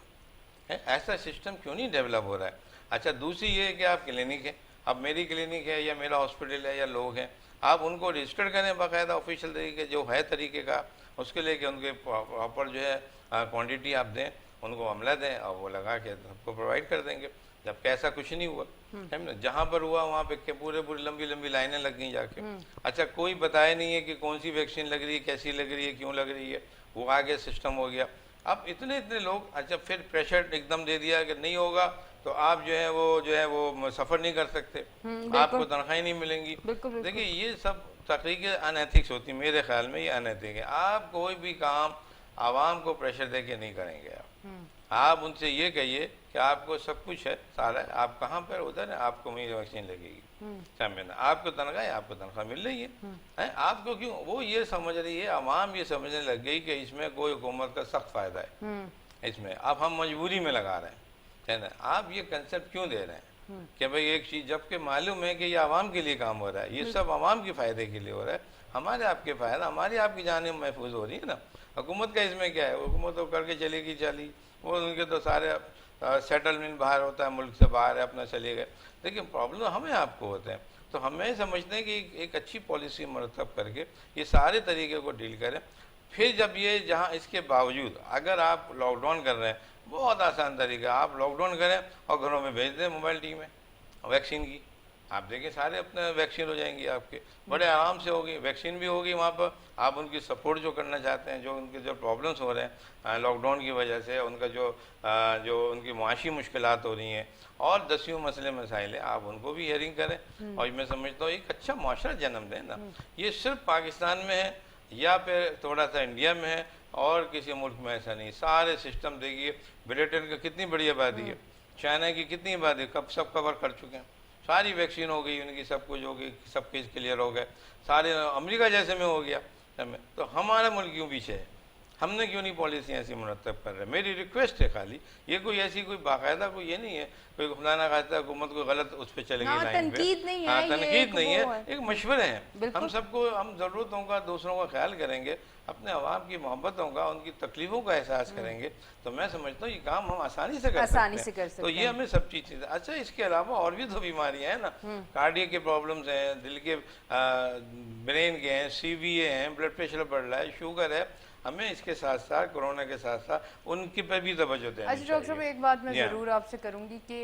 है। ऐसा सिस्टम क्यों नहीं डेवलप हो रहा है? अच्छा, दूसरी ये है कि आप क्लिनिक है, अब मेरी क्लिनिक है या मेरा हॉस्पिटल है या लोग हैं, आप उनको रजिस्टर करें बाकायदा ऑफिशियल तरीके जो है तरीके का, उसके लेके उनके प्रॉपर जो है क्वांटिटी आप दें, उनको अमला दें और वो लगा के सबको प्रोवाइड कर देंगे। जबकि ऐसा कुछ नहीं हुआ है ना, जहाँ पर हुआ वहाँ पे पूरे लंबी लंबी लाइनें लग गई जाके। अच्छा, कोई बताया नहीं है कि कौन सी वैक्सीन लग रही है, कैसी लग रही है, क्यों लग रही है, वो आगे सिस्टम हो गया। अब इतने इतने लोग, अच्छा फिर प्रेशर एकदम दे दिया कि नहीं होगा तो आप जो है वो सफ़र नहीं कर सकते, आपको तनख्वाही नहीं मिलेंगी। देखिए ये सब तकरीकें अनएथिक्स होती है, मेरे ख्याल में ये अनएथिक है। आप कोई भी काम आवाम को प्रेशर दे के नहीं करेंगे। आप उनसे ये कहिए कि आपको सब कुछ है, सारा है, आप कहाँ पर उधर है, आपको वहीं वैक्सीन लगेगी, समझना, आपको तनख्वाह है, आपको तनख्वाह मिल रही है, आपको क्यों? वो ये समझ रही है, आवाम ये समझने लग गई कि इसमें कोई हुकूमत का सख्त फ़ायदा है इसमें, अब हम मजबूरी में लगा रहे हैं ना। आप ये कंसेप्ट क्यों दे रहे हैं कि भाई एक चीज़, जबकि मालूम है कि ये आवाम के लिए काम हो रहा है, ये सब आवाम के फ़ायदे के लिए हो रहा है, हमारे आपके फ़ायदा, हमारी आपकी जान महफूज हो रही है ना। हुकूमत का इसमें क्या है, हुकूमत तो करके चलेगी चली, वो उनके तो सारे सेटलमेंट बाहर होता है, मुल्क से बाहर है, अपना चले गए। लेकिन प्रॉब्लम हमें आपको होते हैं, तो हमें समझते हैं कि एक अच्छी पॉलिसी मरतब करके ये सारे तरीके को डील करें। फिर जब ये जहाँ इसके बावजूद अगर आप लॉकडाउन कर रहे हैं, बहुत आसान तरीका, आप लॉकडाउन करें और घरों में भेज दें मोबाइल टीम में वैक्सीन की, आप देखें सारे अपने वैक्सीन हो जाएंगी, आपके बड़े आराम से होगी, वैक्सीन भी होगी वहाँ पर। आप उनकी सपोर्ट जो करना चाहते हैं, जो उनके जो प्रॉब्लम्स हो रहे हैं लॉकडाउन की वजह से, उनका जो उनकी मुआशी मुश्किलात हो रही हैं और दसियों मसले मसाइल हैं, आप उनको भी हियरिंग करें और मैं समझता हूँ एक अच्छा माशरा जन्म दें ना। ये सिर्फ पाकिस्तान में है या फिर थोड़ा सा इंडिया में है और किसी मुल्क में ऐसा नहीं, सारे सिस्टम देखिए, ब्रिटेन की कितनी बड़ी आबादी है, चाइना की कितनी आबादी, कब सब कवर कर चुके हैं, सारी वैक्सीन हो गई उनकी, सब कुछ हो गई, सब केस क्लियर हो गए, सारे अमेरिका जैसे में हो गया हमें। तो हमारा मुल्क क्यों पीछे है? हमने क्यों नहीं पॉलिसी ऐसी मुरतब कर रहे? मेरी रिक्वेस्ट है खाली, ये कोई ऐसी कोई बाकायदा कोई ये नहीं है कोई खुदा ना खास्ता हुकूमत को गलत उस पर चले गई लाइन पे, तनकीद नहीं है, हाँ तनकीद नहीं है, एक मशवरे हैं। हम सबको, हम ज़रूरतों का, दूसरों का ख्याल करेंगे, अपने अवाम की मोहब्बतों का, उनकी तकलीफ़ों का एहसास करेंगे, तो मैं समझता हूँ ये काम हम आसानी से कर सकते हैं। तो ये हमें सब चीज़। अच्छा, इसके अलावा और भी तो बीमारियाँ हैं ना, कार्डियक के प्रॉब्लम्स हैं, दिल के ब्रेन के हैं, CVA हैं, ब्लड प्रेशर बढ़ रहा है, शुगर है, हमें इसके साथ साथ कोरोना के साथ साथ उनकी पर भी तवज्जो देनी चाहिए। अच्छा डॉक्टर साहब, एक बात मैं ज़रूर आपसे करूँगी कि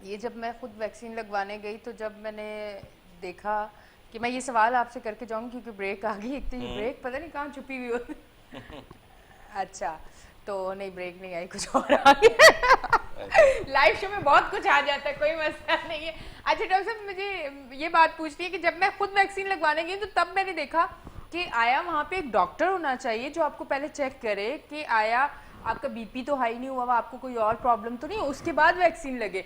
ये जब मैं खुद वैक्सीन लगवाने गई तो जब मैंने देखा कि मैं ये सवाल आपसे करके जाऊँगी क्योंकि ब्रेक आ गई, एक तो ये ब्रेक पता नहीं कहाँ छुपी हुई होती अच्छा, तो नहीं ब्रेक नहीं आई, कुछ और आ गया लाइव शो में बहुत कुछ आ जाता है, कोई मसला नहीं है। अच्छा डॉक्टर साहब, मुझे ये बात पूछती है कि जब मैं खुद वैक्सीन लगवाने गई तो तब मैंने देखा कि आया वहाँ पे एक डॉक्टर होना चाहिए जो आपको पहले चेक करे कि आया आपका BP तो हाई नहीं हुआ, आपको कोई और प्रॉब्लम तो नहीं, उसके बाद वैक्सीन लगे।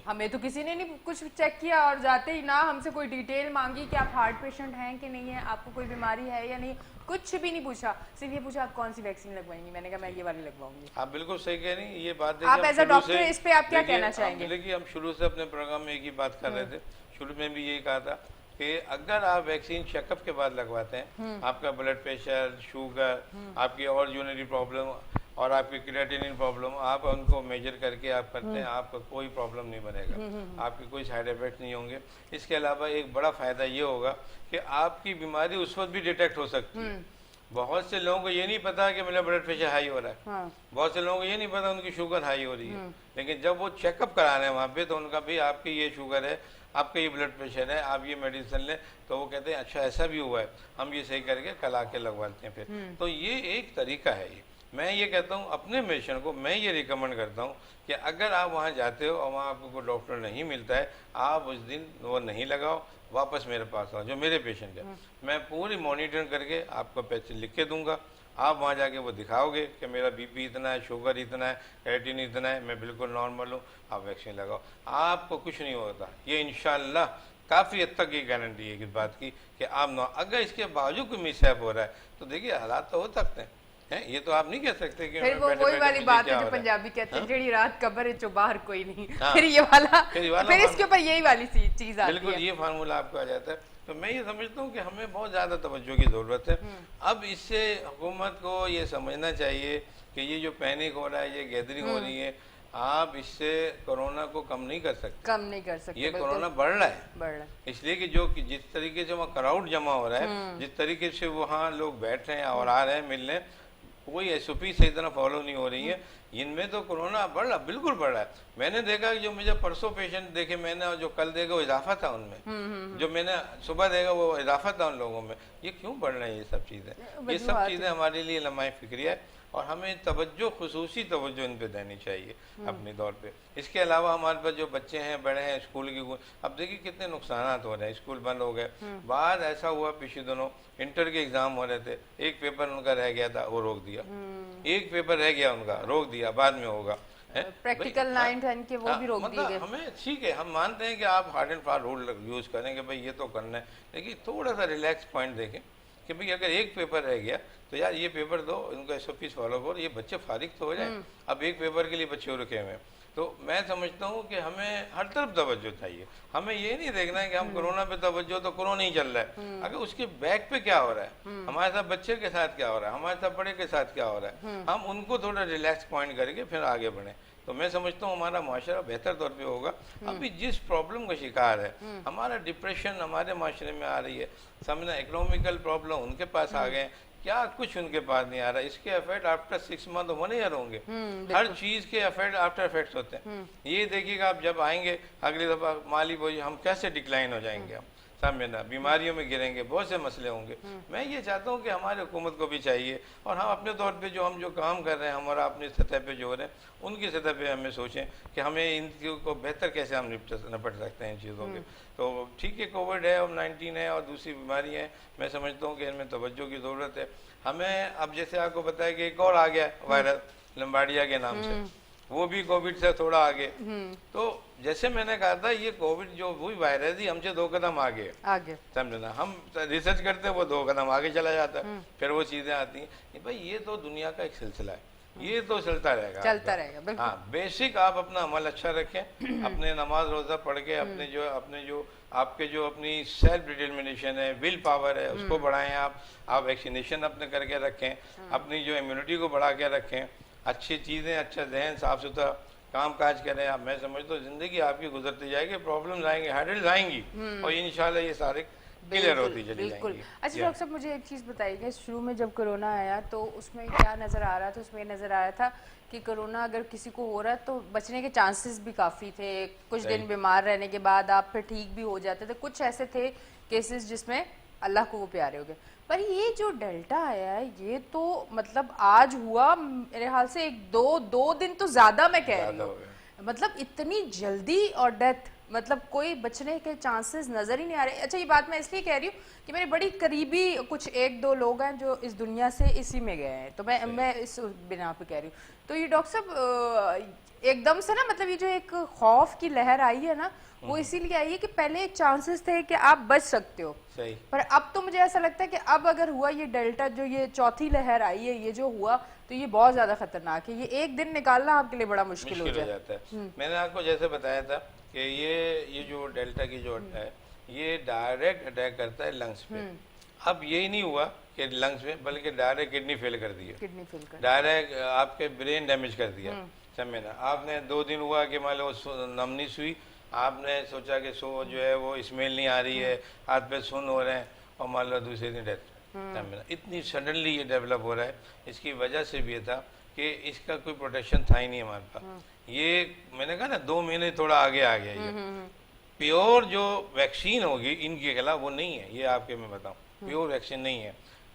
हमें तो किसी ने नहीं कुछ चेक किया और जाते ही ना हमसे कोई डिटेल मांगी कि आप हार्ट पेशेंट हैं कि नहीं है, आपको कोई बीमारी है या नहीं, कुछ भी नहीं पूछा, सिर्फ ये पूछा आप कौन सी वैक्सीन लगवाएंगी। मैंने कहा मैं ये वाली लगवाऊंगी। आप बिल्कुल सही कह रही हैं, ये बात आप एज अ डॉक्टर इस पे आप क्या कहना चाहेंगे? देखिए, हम शुरू से अपने प्रोग्राम में एक ही बात कर रहे थे, शुरू में भी यही कहा था कि अगर आप वैक्सीन चेकअप के बाद लगवाते हैं, आपका ब्लड प्रेशर, शुगर, आपकी और यूरिनरी प्रॉब्लम और आपकी क्रिएटिनिन प्रॉब्लम, आप उनको मेजर करके आप करते हैं, आपका कोई प्रॉब्लम नहीं बनेगा, आपके कोई साइड इफेक्ट नहीं होंगे। इसके अलावा एक बड़ा फ़ायदा ये होगा कि आपकी बीमारी उस वक्त भी डिटेक्ट हो सकती है। बहुत से लोगों को ये नहीं पता कि मेरा ब्लड प्रेशर हाई हो रहा है, बहुत से लोगों को ये नहीं पता उनकी शुगर हाई हो रही है, लेकिन जब वो चेकअप करा रहे हैं वहाँ पे तो उनका भी आपकी ये शुगर है, आपका ये ब्लड प्रेशर है, आप ये मेडिसिन लें, तो वो कहते हैं अच्छा ऐसा भी हुआ है, हम ये सही करके कल आके लगवाते हैं फिर। तो ये एक तरीका है। ये मैं ये कहता हूँ अपने पेशेंट को, मैं ये रिकमेंड करता हूँ कि अगर आप वहाँ जाते हो और वहाँ आपको कोई डॉक्टर नहीं मिलता है, आप उस दिन वो नहीं लगाओ, वापस मेरे पास आओ, जो मेरे पेशेंट है, मैं पूरी मॉनिटर करके आपका पैसे लिख के दूंगा, आप वहाँ जाके वो दिखाओगे कि मेरा बीपी इतना है, शुगर इतना है, क्रिएटिनिन इतना है, मैं बिल्कुल नॉर्मल हूँ, आप वैक्सीन लगाओ, आपको कुछ नहीं होता। ये इंशाल्लाह काफ़ी हद तक ये गारंटी है इस बात की कि आप अगर इसके बावजूद कोई मिसहैप हो रहा है तो देखिए हालात तो हो सकते हैं, ये तो आप नहीं कह सकते कि फिर वो वही वाली बात है जो पंजाबी कहते हैं, जड़ी रात कब्र है जो बाहर कोई नहीं। फिर ये वाला फिर इसके ऊपर यही वाली चीज आती है। बिल्कुल ये फार्मूला आपको आ जाता है। तो मैं ये समझता हूँ कि हमें बहुत ज़्यादा तवज्जो की ज़रूरत है। अब इससे हुकूमत को ये समझना चाहिए कि ये जो पैनिक हो रहा है, ये गैदरिंग हो रही है, आप इससे कोरोना को कम नहीं कर सकते। ये कोरोना बढ़ रहा है इसलिए कि जो जिस तरीके से वहाँ क्राउड जमा हो रहा है, जिस तरीके से वहाँ लोग बैठ रहे हैं और आ रहे हैं मिलने, कोई एसओपी सही तरह फॉलो नहीं हो रही है, इनमें तो कोरोना बढ़ रहा, बिल्कुल बढ़ रहा है। मैंने देखा कि जो मुझे परसों पेशेंट देखे मैंने और जो कल देखा वो इजाफा था उनमें, जो मैंने सुबह देखा वो इजाफा था उन लोगों में। ये क्यों बढ़ रहे हैं ये सब चीज़ें? ये सब चीज़ें हमारे लिए लम्हा फिक्रिया है और हमें तवज्जो, खुसूसी तवज्जो इन पे देनी चाहिए अपने दौर पे। इसके अलावा हमारे पास जो बच्चे हैं, बड़े हैं, स्कूल की, अब देखिए कितने नुकसान हो रहे हैं, स्कूल बंद हो गए। बाद ऐसा हुआ पिछले दिनों इंटर के एग्जाम हो रहे थे, एक पेपर उनका रह गया था, वो रोक दिया। एक पेपर रह गया उनका, रोक दिया, बाद में होगा। प्रैक्टिकल 9 10 के वो भी रोक दिए। हमें ठीक है, हम मानते हैं कि आप hard and fast rule use करेंगे, भाई ये तो करना है, लेकिन थोड़ा सा रिलैक्स पॉइंट देखें कि भाई अगर एक पेपर रह गया तो यार ये पेपर दो, इनको एसओपी फॉलो करो, ये बच्चे फारिग तो हो जाए। अब एक पेपर के लिए बच्चे रुके हुए हैं। तो मैं समझता हूँ कि हमें हर तरफ तवज्जो चाहिए। हमें ये नहीं देखना है कि हम कोरोना पे तवज्जो, तो कोरोना नहीं चल रहा है, अगर उसके बैक पे क्या हो रहा है, हमारे साथ बच्चे के साथ क्या हो रहा है, हमारे साथ बड़े के साथ क्या हो रहा है, हम उनको थोड़ा रिलैक्स पॉइंट करके फिर आगे बढ़े। तो मैं समझता हूँ हमारा माशरा बेहतर तौर पे होगा। अभी जिस प्रॉब्लम का शिकार है, हमारा डिप्रेशन हमारे माशरे में आ रही है, समझना इकोनॉमिकल प्रॉब्लम उनके पास आ गए, क्या कुछ उनके पास नहीं आ रहा। इसके इफेक्ट आफ्टर 6 मंथ 1 ईयर होंगे। हर चीज के इफेक्ट आफ्टर इफेक्ट्स होते हैं। ये देखिएगा आप जब आएंगे अगली दफा माली बोझ, हम कैसे डिक्लाइन हो जाएंगे, हम समझे ना, बीमारियों में गिरेंगे, बहुत से मसले होंगे। मैं ये चाहता हूँ कि हमारे हुकूमत को भी चाहिए और हम अपने तौर पे जो काम कर रहे हैं, हमारा अपनी सतह पे जो हो रहे हैं, उनकी सतह पे हमें सोचें कि हमें इन चीज़ों को बेहतर कैसे हम निपट सकते हैं इन चीज़ों के। तो ठीक है, कोविड है और 19 है और दूसरी बीमारियाँ हैं, मैं समझता हूँ कि इनमें तवज्जो की ज़रूरत है हमें। अब जैसे आपको बताया कि एक और आ गया वायरस लंबाडिया के नाम से, वो भी कोविड से थोड़ा आगे। तो जैसे मैंने कहा था, ये कोविड जो वही वायरस ही हमसे 2 कदम आगे समझे ना, हम रिसर्च करते हैं, वो 2 कदम आगे चला जाता है, फिर वो चीजें आती हैं। भाई ये तो दुनिया का एक सिलसिला है, ये तो चलता रहेगा। हाँ, बेसिक आप अपना अमल अच्छा रखें, अपने नमाज रोजा पढ़ के अपने जो आपके जो अपनी सेल्फ डिटर्मिनेशन है, विल पावर है, उसको बढ़ाएं। आप वैक्सीनेशन अपने करके रखें, अपनी जो इम्यूनिटी को बढ़ा के रखें, अच्छी चीज़ें, अच्छा जहन, साफ सुथरा काम काज करें आप। मैं समझता हूँ जिंदगी आपकी गुजरती जाएगी, प्रॉब्लम्स आएंगे, हैडल्स आएंगी और इंशाल्लाह ये सारे क्लियर होती चली जाएंगी। अच्छा डॉक्टर साहब, मुझे एक चीज़ बताइए, शुरू में जब कोरोना आया तो उसमें क्या नज़र आ रहा था? उसमें नज़र आया था कि कोरोना अगर किसी को हो रहा है तो बचने के चांसेस भी काफ़ी थे, कुछ दिन बीमार रहने के बाद आप फिर ठीक भी हो जाते थे। कुछ ऐसे थे केसेस जिसमें अल्लाह को वो प्यारे हो गए। पर ये जो डेल्टा आया है, ये तो मतलब आज हुआ मेरे ख्याल से 1-2 दिन तो ज़्यादा मैं कह रही हूँ, मतलब इतनी जल्दी और डेथ, मतलब कोई बचने के चांसेस नज़र ही नहीं आ रहे। अच्छा, ये बात मैं इसलिए कह रही हूँ कि मेरे बड़ी करीबी कुछ 1-2 लोग हैं जो इस दुनिया से इसी में गए हैं, तो मैं इस बिना पे कह रही हूँ। तो ये डॉक्टर साहब एकदम से ना, मतलब ये जो एक खौफ की लहर आई है ना, वो इसीलिए आई है कि पहले चांसेस थे कि आप बच सकते हो, सही। पर अब तो मुझे ऐसा लगता है कि अब अगर हुआ ये डेल्टा, जो ये चौथी लहर आई है, ये जो हुआ, तो ये बहुत ज्यादा खतरनाक है। ये एक दिन निकालना आपके लिए बड़ा मुश्किल हो जाता है। मैंने आपको जैसे बताया था कि ये जो डेल्टा की जो है, ये डायरेक्ट अटैक करता है लंग्स पे। अब यही नहीं हुआ कि लंग्स में, बल्कि डायरेक्ट किडनी फेल कर दिया, डायरेक्ट आपके ब्रेन डैमेज कर दिया। समझे ना, आपने 2 दिन हुआ कि मान लो नमनी सुई, आपने सोचा कि जो है वो स्मेल नहीं आ रही है, हाथ पे सुन हो रहे हैं, और मान लो दूसरे दिन डेथ। इतनी सडनली ये डेवलप हो रहा है। इसकी वजह से भी ये था कि इसका कोई प्रोटेक्शन था ही नहीं हमारे पास। ये मैंने कहा ना 2 महीने थोड़ा आगे आ गया। ये प्योर जो वैक्सीन होगी इनके खिलाफ वो नहीं है, ये आपके मैं बताऊं, प्योर वैक्सीन नहीं है,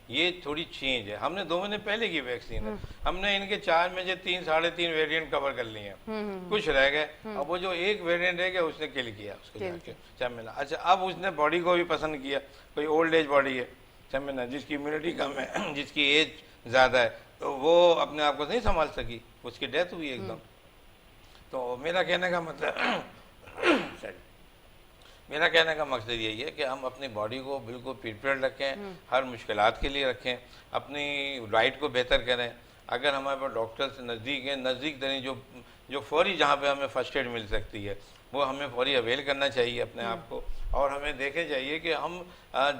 ये थोड़ी चेंज है। हमने 2 महीने पहले की वैक्सीन है, हमने इनके 4 में से 3-3.5 वेरिएंट कवर कर लिए हैं, कुछ रह गए। अब वो जो एक वेरिएंट रह गया उसने किल किया उसको जाके, समझना। अच्छा, अब उसने बॉडी को भी पसंद किया, कोई ओल्ड एज बॉडी है, समझना, जिसकी इम्यूनिटी कम है, जिसकी एज ज़्यादा है, तो वो अपने आप को नहीं संभाल सकी, उसकी डेथ हुई एकदम। तो मेरा कहने का मतलब मेरा कहने का मकसद यही है कि हम अपनी बॉडी को बिल्कुल प्रिपेयर्ड रखें, हर मुश्किलात के लिए रखें, अपनी डाइट को बेहतर करें। अगर हमारे पास डॉक्टर्स नज़दीक हैं, नज़दीक तरीन जो फौरी जहाँ पे हमें फर्स्ट एड मिल सकती है वो हमें फौरी अवेल करना चाहिए अपने आप को। और हमें देखे चाहिए कि हम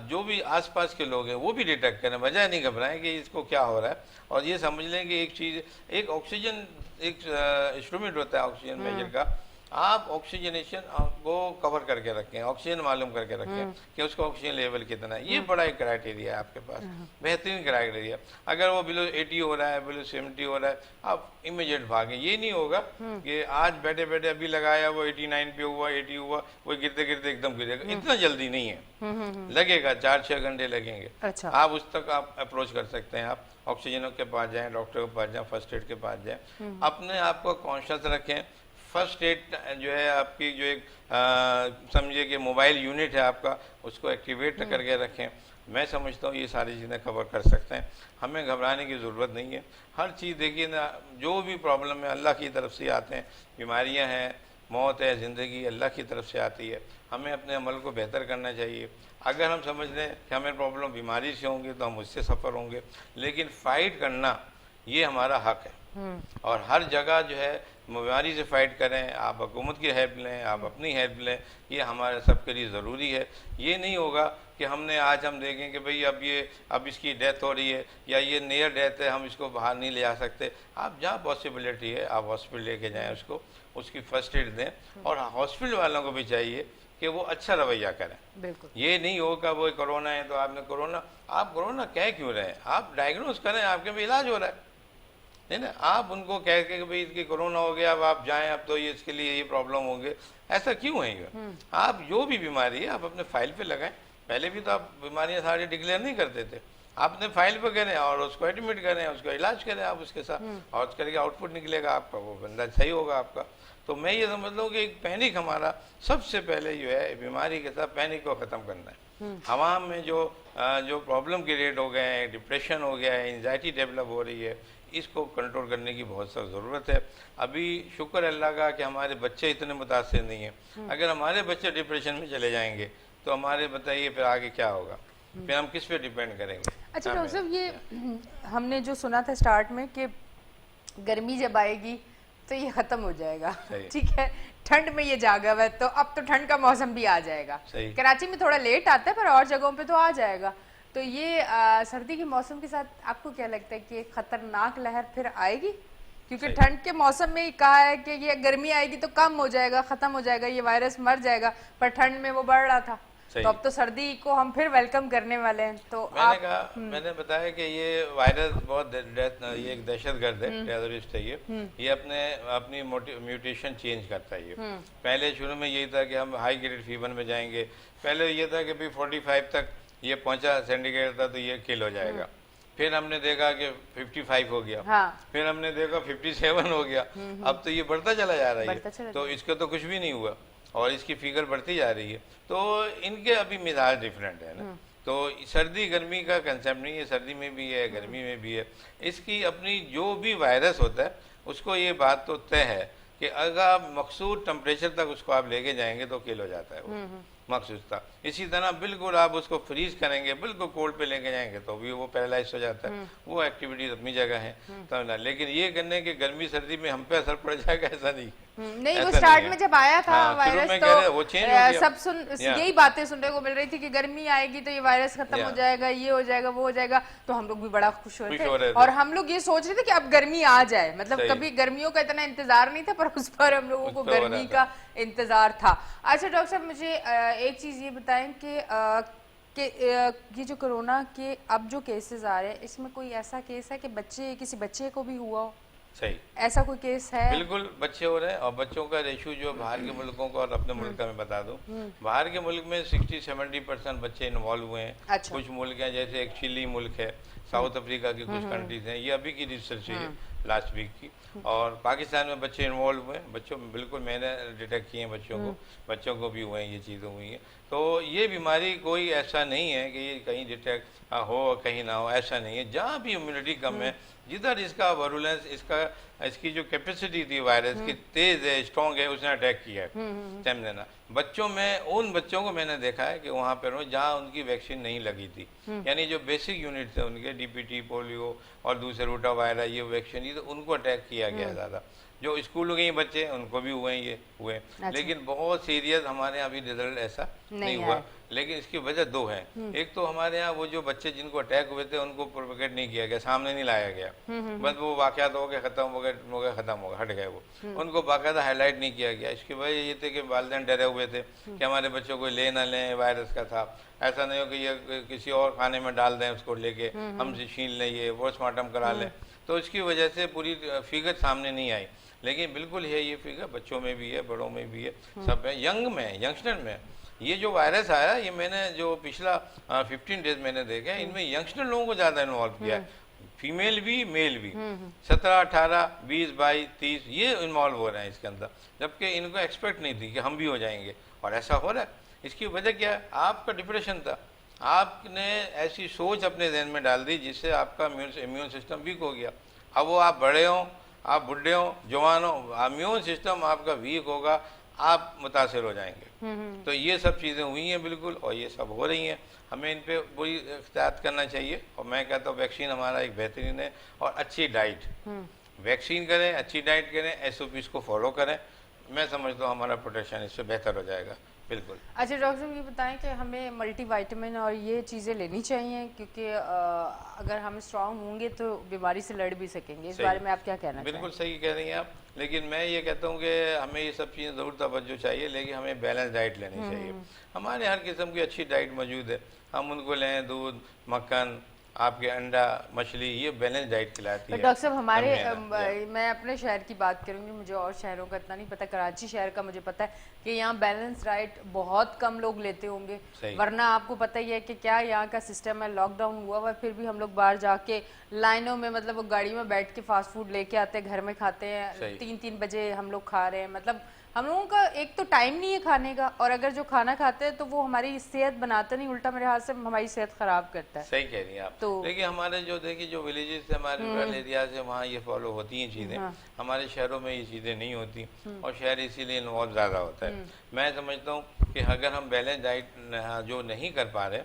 जो भी आसपास के लोग हैं वो भी डिटेक्ट करें, बजाय नहीं घबराएं कि इसको क्या हो रहा है। और ये समझ लें कि एक चीज़, एक ऑक्सीजन एक इंस्ट्रूमेंट होता है ऑक्सीजन मेजर का, आप ऑक्सीजनेशन को कवर करके रखें, ऑक्सीजन मालूम करके रखें कि उसका ऑक्सीजन लेवल कितना है। ये बड़ा एक क्राइटेरिया है आपके पास, बेहतरीन क्राइटेरिया। अगर वो बिलो 80 हो रहा है, बिलो 70 हो रहा है, आप इमीडिएट भागें। ये नहीं होगा कि आज बैठे बैठे अभी लगाया वो 89 पे हुआ, 80 हुआ, वो गिरते गिरते एकदम गिरेगा। इतना जल्दी नहीं है, लगेगा 4-6 घंटे लगेंगे। अच्छा। आप उस तक आप अप्रोच कर सकते हैं। आप ऑक्सीजन के पास जाएं, डॉक्टर के पास जाएं, फर्स्ट एड के पास जाएं, अपने आप को कॉन्शियस रखें। फर्स्ट एड जो है आपकी जो एक समझिए कि मोबाइल यूनिट है आपका, उसको एक्टिवेट करके रखें। मैं समझता हूँ ये सारी चीज़ें कवर कर सकते हैं, हमें घबराने की ज़रूरत नहीं है। हर चीज़ देखिए ना, जो भी प्रॉब्लम है अल्लाह की तरफ से आते हैं, बीमारियाँ हैं, मौत है, ज़िंदगी अल्लाह की तरफ से आती है। हमें अपने अमल को बेहतर करना चाहिए। अगर हम समझ लें कि हमें प्रॉब्लम बीमारी से होंगे तो हम उससे सफ़र होंगे, लेकिन फ़ाइट करना ये हमारा हक है। और हर जगह जो है बीमारी से फाइट करें, आप हुकूमत की हेल्प लें, आप अपनी हेल्प लें, ये हमारे सबके लिए ज़रूरी है। ये नहीं होगा कि हमने आज हम देखें कि भाई अब इसकी डेथ हो रही है या ये नियर डेथ है, हम इसको बाहर नहीं ले आ सकते। आप जहाँ पॉसिबिलिटी है आप हॉस्पिटल लेके जाएं, उसको उसकी फर्स्ट एड दें। और हॉस्पिटल वालों को भी चाहिए कि वो अच्छा रवैया करें। बिल्कुल। ये नहीं होगा वो कोरोना है तो आपने कोरोना, आप कोरोना कह क्यों रहे हैं? आप डायग्नोज करें, आपके में इलाज हो रहा है ना। आप उनको कह के कि भाई इसकी कोरोना हो गया, अब आप जाएं, अब तो ये इसके लिए ये प्रॉब्लम होंगे, ऐसा क्यों है ये? आप जो भी बीमारी है आप अपने फाइल पे लगाएं। पहले भी तो आप बीमारियां सारी डिक्लेयर नहीं करते थे, आप अपने फाइल पे करें और उसको एडमिट करें, उसका इलाज करें आप उसके साथ, और उसके आउटपुट निकलेगा आपका, वो बंदा सही होगा आपका। तो मैं ये समझ लूँ कि एक पैनिक हमारा सबसे पहले जो है बीमारी के साथ पैनिक को ख़त्म करना है। हवाम में जो प्रॉब्लम क्रिएट हो गए हैं, डिप्रेशन हो गया है, एंजाइटी डेवलप हो रही है, इसको कंट्रोल करने की बहुत सख्त ज़रूरत है। अभी शुक्र अल्लाह का कि हमारे बच्चे इतने मुतासिर नहीं हैं। अगर हमारे बच्चे डिप्रेशन में चले जाएंगे तो हमारे बताइए फिर आगे क्या होगा, फिर हम किस पे डिपेंड करेंगे? अच्छा डॉक्टर साहब, ये हमने जो सुना था स्टार्ट में कि गर्मी जब आएगी तो ये खत्म हो जाएगा, ठीक है, ठंड में ये जागा हुआ है, तो अब तो ठंड का मौसम भी आ जाएगा। कराची में थोड़ा लेट आता है पर और जगहों पे तो आ जाएगा। तो ये सर्दी के मौसम के साथ आपको क्या लगता है कि खतरनाक लहर फिर आएगी? क्योंकि ठंड के मौसम में ही कहा है कि ये गर्मी आएगी तो कम हो जाएगा, खत्म हो जाएगा, ये वायरस मर जाएगा, पर ठंड में वो बढ़ रहा था। तो अब तो सर्दी को हम फिर वेलकम करने वाले हैं। तो मैंने बताया कि ये वायरस बहुत ये एक दहशतगर्द है, टेररिस्ट है। ये अपनी म्यूटेशन चेंज करता है। ये पहले शुरू में यही था कि हम हाई ग्रेड फीवर में जाएंगे। पहले ये था कि भाई 45 तक ये पहुंचा सेंटीग्रेड था तो ये किल हो जाएगा। फिर हमने देखा कि 55 हो गया, फिर हमने देखा 57 हो गया, अब तो ये बढ़ता चला जा रहा है। तो इसका तो कुछ भी नहीं हुआ और इसकी फिगर बढ़ती जा रही है। तो इनके अभी मिजाज डिफरेंट है ना। तो सर्दी गर्मी का कंसेप्ट नहीं है, सर्दी में भी है, गर्मी में भी है। इसकी अपनी जो भी वायरस होता है उसको ये बात तो तय है कि अगर मखसूस टेम्परेचर तक उसको आप लेके जाएंगे तो किल हो जाता है वो मखसूस था। इसी तरह बिल्कुल आप उसको फ्रीज करेंगे, बिल्कुल कोल्ड पे लेके जाएंगे तो भी वो पैरालाइज हो जाता है। वो एक्टिविटीज अपनी जगह है तब ना, लेकिन ये करने के गर्मी सर्दी में हम पे असर पड़ जाएगा ऐसा नहीं। नहीं, वो स्टार्ट में जब आया था वायरस तो सब यही बातें सुनने को मिल रही थी कि गर्मी आएगी तो ये वायरस खत्म हो जाएगा, ये हो जाएगा, वो हो जाएगा। तो हम लोग भी बड़ा खुश हो रहे थे और हम लोग ये सोच रहे थे कि अब गर्मी आ जाए, मतलब कभी गर्मियों का इतना इंतजार नहीं था पर उस पर हम लोगों को गर्मी का इंतजार था। अच्छा डॉक्टर साहब, मुझे एक चीज ये बताएं कि ये जो कोरोना के अब जो केसेस आ रहे हैं इसमें कोई ऐसा केस है कि किसी बच्चे को भी हुआ हो? सही, ऐसा कोई केस है? बिल्कुल बच्चे हो रहे हैं। और बच्चों का रेशो जो बाहर के मुल्कों का और अपने मुल्क का मैं बता दूं, बाहर के मुल्क में 60-70% बच्चे इन्वॉल्व हुए हैं। अच्छा। कुछ मुल्क हैं जैसे एक चिली मुल्क है, साउथ अफ्रीका की कुछ कंट्रीज हैं, ये अभी की रिसर्च है, लास्ट वीक की, और पाकिस्तान में बच्चे इन्वॉल्व हुए हैं, बच्चों में बिल्कुल मैंने डिटेक्ट किए हैं बच्चों को भी हुए हैं, ये चीज़ें हुई हैं। तो ये बीमारी कोई ऐसा नहीं है कि ये कहीं डिटेक्ट हो कहीं ना हो, ऐसा नहीं है। जहाँ भी इम्यूनिटी कम है, जिधर इसका वरुलेंस, इसकी जो कैपेसिटी थी वायरस की तेज है, स्ट्रॉन्ग है, उसने अटैक किया है टाइम देना। बच्चों में उन बच्चों को मैंने देखा है कि वहाँ पर जहाँ उनकी वैक्सीन नहीं लगी थी, यानी जो बेसिक यूनिट थे उनके, डीपीटी, पोलियो और दूसरे रूटा वायरस, ये वैक्सीन, तो उनको अटैक किया गया ज़्यादा। जो स्कूल गए बच्चे उनको भी ये हुए। अच्छा। लेकिन बहुत सीरियस हमारे यहाँ अभी रिजल्ट ऐसा नहीं हुआ। लेकिन इसकी वजह दो है। एक तो हमारे यहाँ वो जो बच्चे जिनको अटैक हुए थे उनको प्रोपेगेट नहीं किया गया, सामने नहीं लाया गया, बस वो वाकयात हो गए, खत्म हो गए, हट गए वो, उनको बाकायदा हाईलाइट नहीं किया गया। इसकी वजह ये थी कि वालिदैन डरे हुए थे कि हमारे बच्चों को ले ना लें, वायरस का था, ऐसा नहीं हो कि ये किसी और खाने में डाल दें उसको लेके, हमसे छीन लें, ये पोस्टमार्टम करा लें। तो इसकी वजह से पूरी फिगर सामने नहीं आई। लेकिन बिल्कुल है, ये फिगर बच्चों में भी है, बड़ों में भी है, सब है, यंगस्टर में। ये जो वायरस आया, ये मैंने जो पिछला 15 डेज मैंने देखा, इनमें यंगस्टर लोगों को ज़्यादा इन्वॉल्व किया है, फीमेल भी मेल भी, 17, 18, 20, 22, 30 ये इन्वॉल्व हो रहे हैं इसके अंदर, जबकि इनको एक्सपेक्ट नहीं थी कि हम भी हो जाएंगे, और ऐसा हो रहा है। इसकी वजह क्या है? आपका डिप्रेशन था, आपने ऐसी सोच अपने जहन में डाल दी जिससे आपका इम्यून सिस्टम वीक हो गया। अब वो आप बड़े हों, आप बुढ़े हो, जवान हो, इम्यून सिस्टम आपका वीक होगा, आप मुतासिर हो जाएंगे। तो ये सब चीज़ें हुई हैं बिल्कुल, और ये सब हो रही हैं। हमें इन पे पूरी एहतियात करना चाहिए, और मैं कहता हूँ वैक्सीन हमारा एक बेहतरीन है, और अच्छी डाइट, वैक्सीन करें, अच्छी डाइट करें, SOPs को फॉलो करें, मैं समझता हूँ हमारा प्रोटेक्शन इससे बेहतर हो जाएगा। बिल्कुल। अच्छा डॉक्टर साहब, ये बताएं कि हमें मल्टीविटामिन और ये चीज़ें लेनी चाहिए, क्योंकि अगर हम स्ट्रांग होंगे तो बीमारी से लड़ भी सकेंगे, इस बारे में आप क्या कहना चाहेंगे? बिल्कुल सही कह रही हैं आप, लेकिन मैं ये कहता हूँ कि हमें ये सब चीज़ें ज़रूर तवज्जो चाहिए, लेकिन हमें बैलेंस डाइट लेनी चाहिए। हमारे हर किस्म की अच्छी डाइट मौजूद है, हम उनको लें, दूध, मक्खन, आपके अंडा, मछली, ये बैलेंस डाइट खिलाती है। डॉक्टर साहब, हमारे मैं अपने शहर की बात करूंगी, मुझे और शहरों का इतना नहीं पता, कराची शहर का मुझे पता है कि यहाँ बैलेंस डाइट बहुत कम लोग लेते होंगे, वरना आपको पता ही है कि क्या यहाँ का सिस्टम है, लॉकडाउन हुआ हुआ, फिर भी हम लोग बाहर जाके लाइनों में, मतलब वो गाड़ी में बैठ के फास्ट फूड लेके आते हैं, घर में खाते हैं, 3-3 बजे हम लोग खा रहे हैं। मतलब हम लोगों का एक तो टाइम नहीं है खाने का, और अगर जो खाना खाते हैं तो वो हमारी सेहत बनाता नहीं, उल्टा मेरे हाथ से हमारी सेहत खराब करता है। सही कह रही हैं आप। तो देखिए हमारे जो विलेजेस से, हमारे रूरल एरियाज है, वहाँ ये फॉलो होती हैं चीज़ें। हमारे शहरों में ये चीज़ें नहीं होती, और शहर इसीलिए इन्वॉल्व ज़्यादा होता है। मैं समझता हूँ कि अगर हम बैलेंस डाइट जो नहीं कर पा रहे,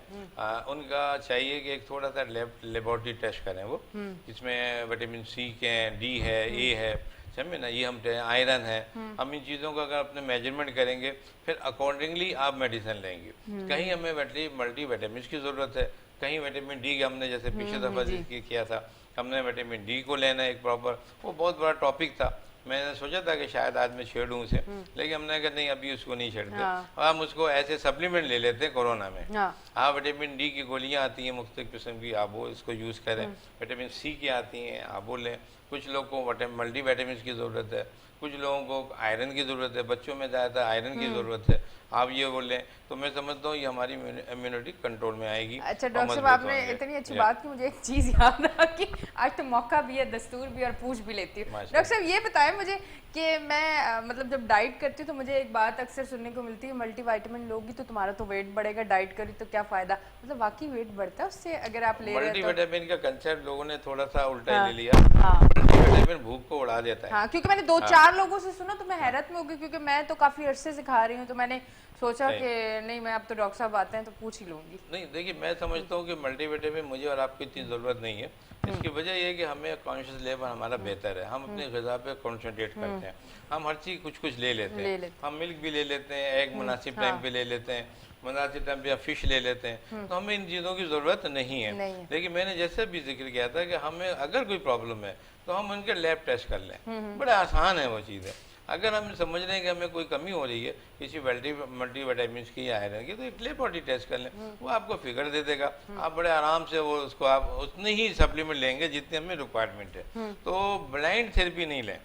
उनका चाहिए कि एक थोड़ा सा लेबोरेटरी टेस्ट करें, वो जिसमें विटामिन C के हैं, D है, A है, समझे ना, ये हम आयरन है, हम इन चीज़ों का अगर अपने मेजरमेंट करेंगे, फिर अकॉर्डिंगली आप मेडिसिन लेंगे। कहीं हमें मल्टी विटामिन की ज़रूरत है, कहीं विटामिन D की, हमने जैसे पिछले दफ़ा जिक्र किया था, हमने विटामिन D को लेना है एक प्रॉपर, वो बहुत बड़ा टॉपिक था। मैंने सोचा था कि शायद आज मैं छेड़ूं उसे, लेकिन हमने कहा नहीं, अभी उसको नहीं छेड़ते। हम उसको ऐसे सप्लीमेंट ले लेते हैं कोरोना में। हाँ, विटामिन D की गोलियां आती हैं मुख्तलिफ किस्म की, आप वो इसको यूज़ करें। विटामिन C की आती हैं, आप वो लें। कुछ लोगों को मल्टी विटामिन की ज़रूरत है, कुछ लोगों को आयरन की ज़रूरत है, बच्चों में ज़्यादा आयरन की ज़रूरत है, आप ये वो लें, तो मैं समझता हूँ ये हमारी इम्यूनिटी कंट्रोल में आएगी। अच्छा डॉक्टर साहब, आपने इतनी अच्छी बात की, मुझे एक चीज़ याद आ कि आज तो मौका भी है, दस्तूर भी, और पूछ भी लेती हूँ। डॉक्टर साहब ये बताएं मुझे कि मैं मतलब जब डाइट करती हूँ तो मुझे एक बात अक्सर सुनने को मिलती है, मल्टीविटामिन लोगी तो तुम्हारा तो वेट बढ़ेगा, डाइट करी तो क्या फ़ायदा, मतलब वाकई वेट बढ़ता है उससे अगर आप ले रहे हैं? मल्टीविटामिन का कंसेप्ट लोगों ने थोड़ा सा उल्टा ले लिया। मल्टीविटामिन भूख को उड़ा देता है। हाँ, क्योंकि मैंने 2-4 लोगों से सुना तो मैं हैरत में हो गई, क्योंकि मैं तो काफ़ी अरसे से खा रही हूँ, तो मैंने सोचा कि नहीं, मैं अब तो डॉक्टर साहब आते हैं तो पूछ ही लूंगी। नहीं, देखिए मैं समझता हूँ कि मल्टीविटामिन मुझे और आपको इतनी ज़रूरत नहीं है। इसकी वजह यह है कि हमें कॉन्शियस लेवल हमारा बेहतर है, हम अपने ग़िज़ा पे कॉन्सेंट्रेट करते हैं, हम हर चीज़ कुछ ले लेते हैं, हम मिल्क भी ले लेते हैं, एग मुनासिब टाइम पे ले लेते हैं, मुनासिब टाइम पे फिश ले लेते हैं, तो हमें इन चीज़ों की ज़रूरत नहीं है। लेकिन मैंने जैसे भी जिक्र किया था कि हमें अगर कोई प्रॉब्लम है तो हम उनके लैब टेस्ट कर लें, बड़ा आसान है वो चीज़ें। अगर हम समझ रहे हैं कि हमें कोई कमी हो रही है किसी मल्टी विटामिन की या आयरन की, तो एक लेबोरेटरी टेस्ट कर लें, वो आपको फिगर दे देगा, आप बड़े आराम से वो उसको आप उतने ही सप्लीमेंट लेंगे जितने हमें रिक्वायरमेंट है। तो ब्लाइंड थेरेपी नहीं लें।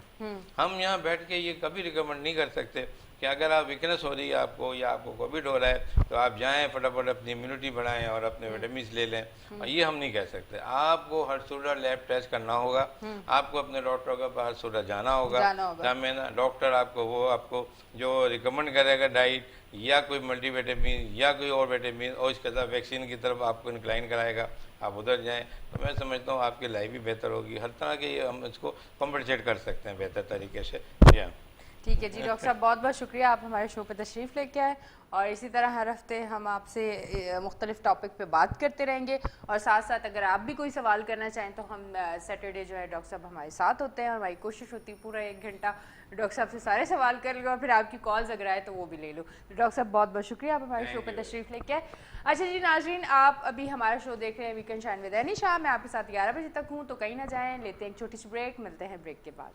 हम यहाँ बैठ के ये कभी रिकमेंड नहीं कर सकते कि कि अगर आप वीकनेस हो रही है आपको या आपको कोविड हो रहा है तो आप जाएं फटाफट अपनी इम्यूनिटी बढ़ाएं और अपने विटामिन ले लें, और ये हम नहीं कह सकते। आपको हर सूरह लैब टेस्ट करना होगा, आपको अपने डॉक्टर के पास सूरह जाना होगा। डॉक्टर आपको जो रिकमेंड करेगा डाइट या कोई मल्टीविटामिन या कोई और विटामिन, और इसके साथ वैक्सीन की तरफ आपको इंक्लाइन कराएगा, आप उधर जाएं, तो मैं समझता हूँ आपकी लाइफ भी बेहतर होगी। हर तरह के हम इसको कॉम्पनसेट कर सकते हैं बेहतर तरीके से। ठीक है जी डॉक्टर साहब, बहुत बहुत शुक्रिया, आप हमारे शो पे तशरीफ़ लेके आए, और इसी तरह हर हफ्ते हम आपसे मुख्तलिफ टॉपिक पे बात करते रहेंगे। और साथ साथ अगर आप भी कोई सवाल करना चाहें तो हम सैटरडे जो है डॉक्टर साहब हमारे साथ होते हैं, और हमारी कोशिश होती है पूरा 1 घंटा डॉक्टर साहब से सारे सवाल कर लो और फिर आपकी कॉल्स अगर आए तो वो भी ले लो। तो डॉक्टर साहब बहुत बहुत शुक्रिया, आप हमारे शो पर तशरीफ़ लेके आए। अच्छा जी नाजरीन, आप अभी हमारा शो देख रहे हैं वीकेंड शाइन विद एनिशा। मैं आपके साथ 11 बजे तक हूँ, तो कहीं ना जाएँ, लेते हैं एक छोटी सी ब्रेक, मिलते हैं ब्रेक के बाद।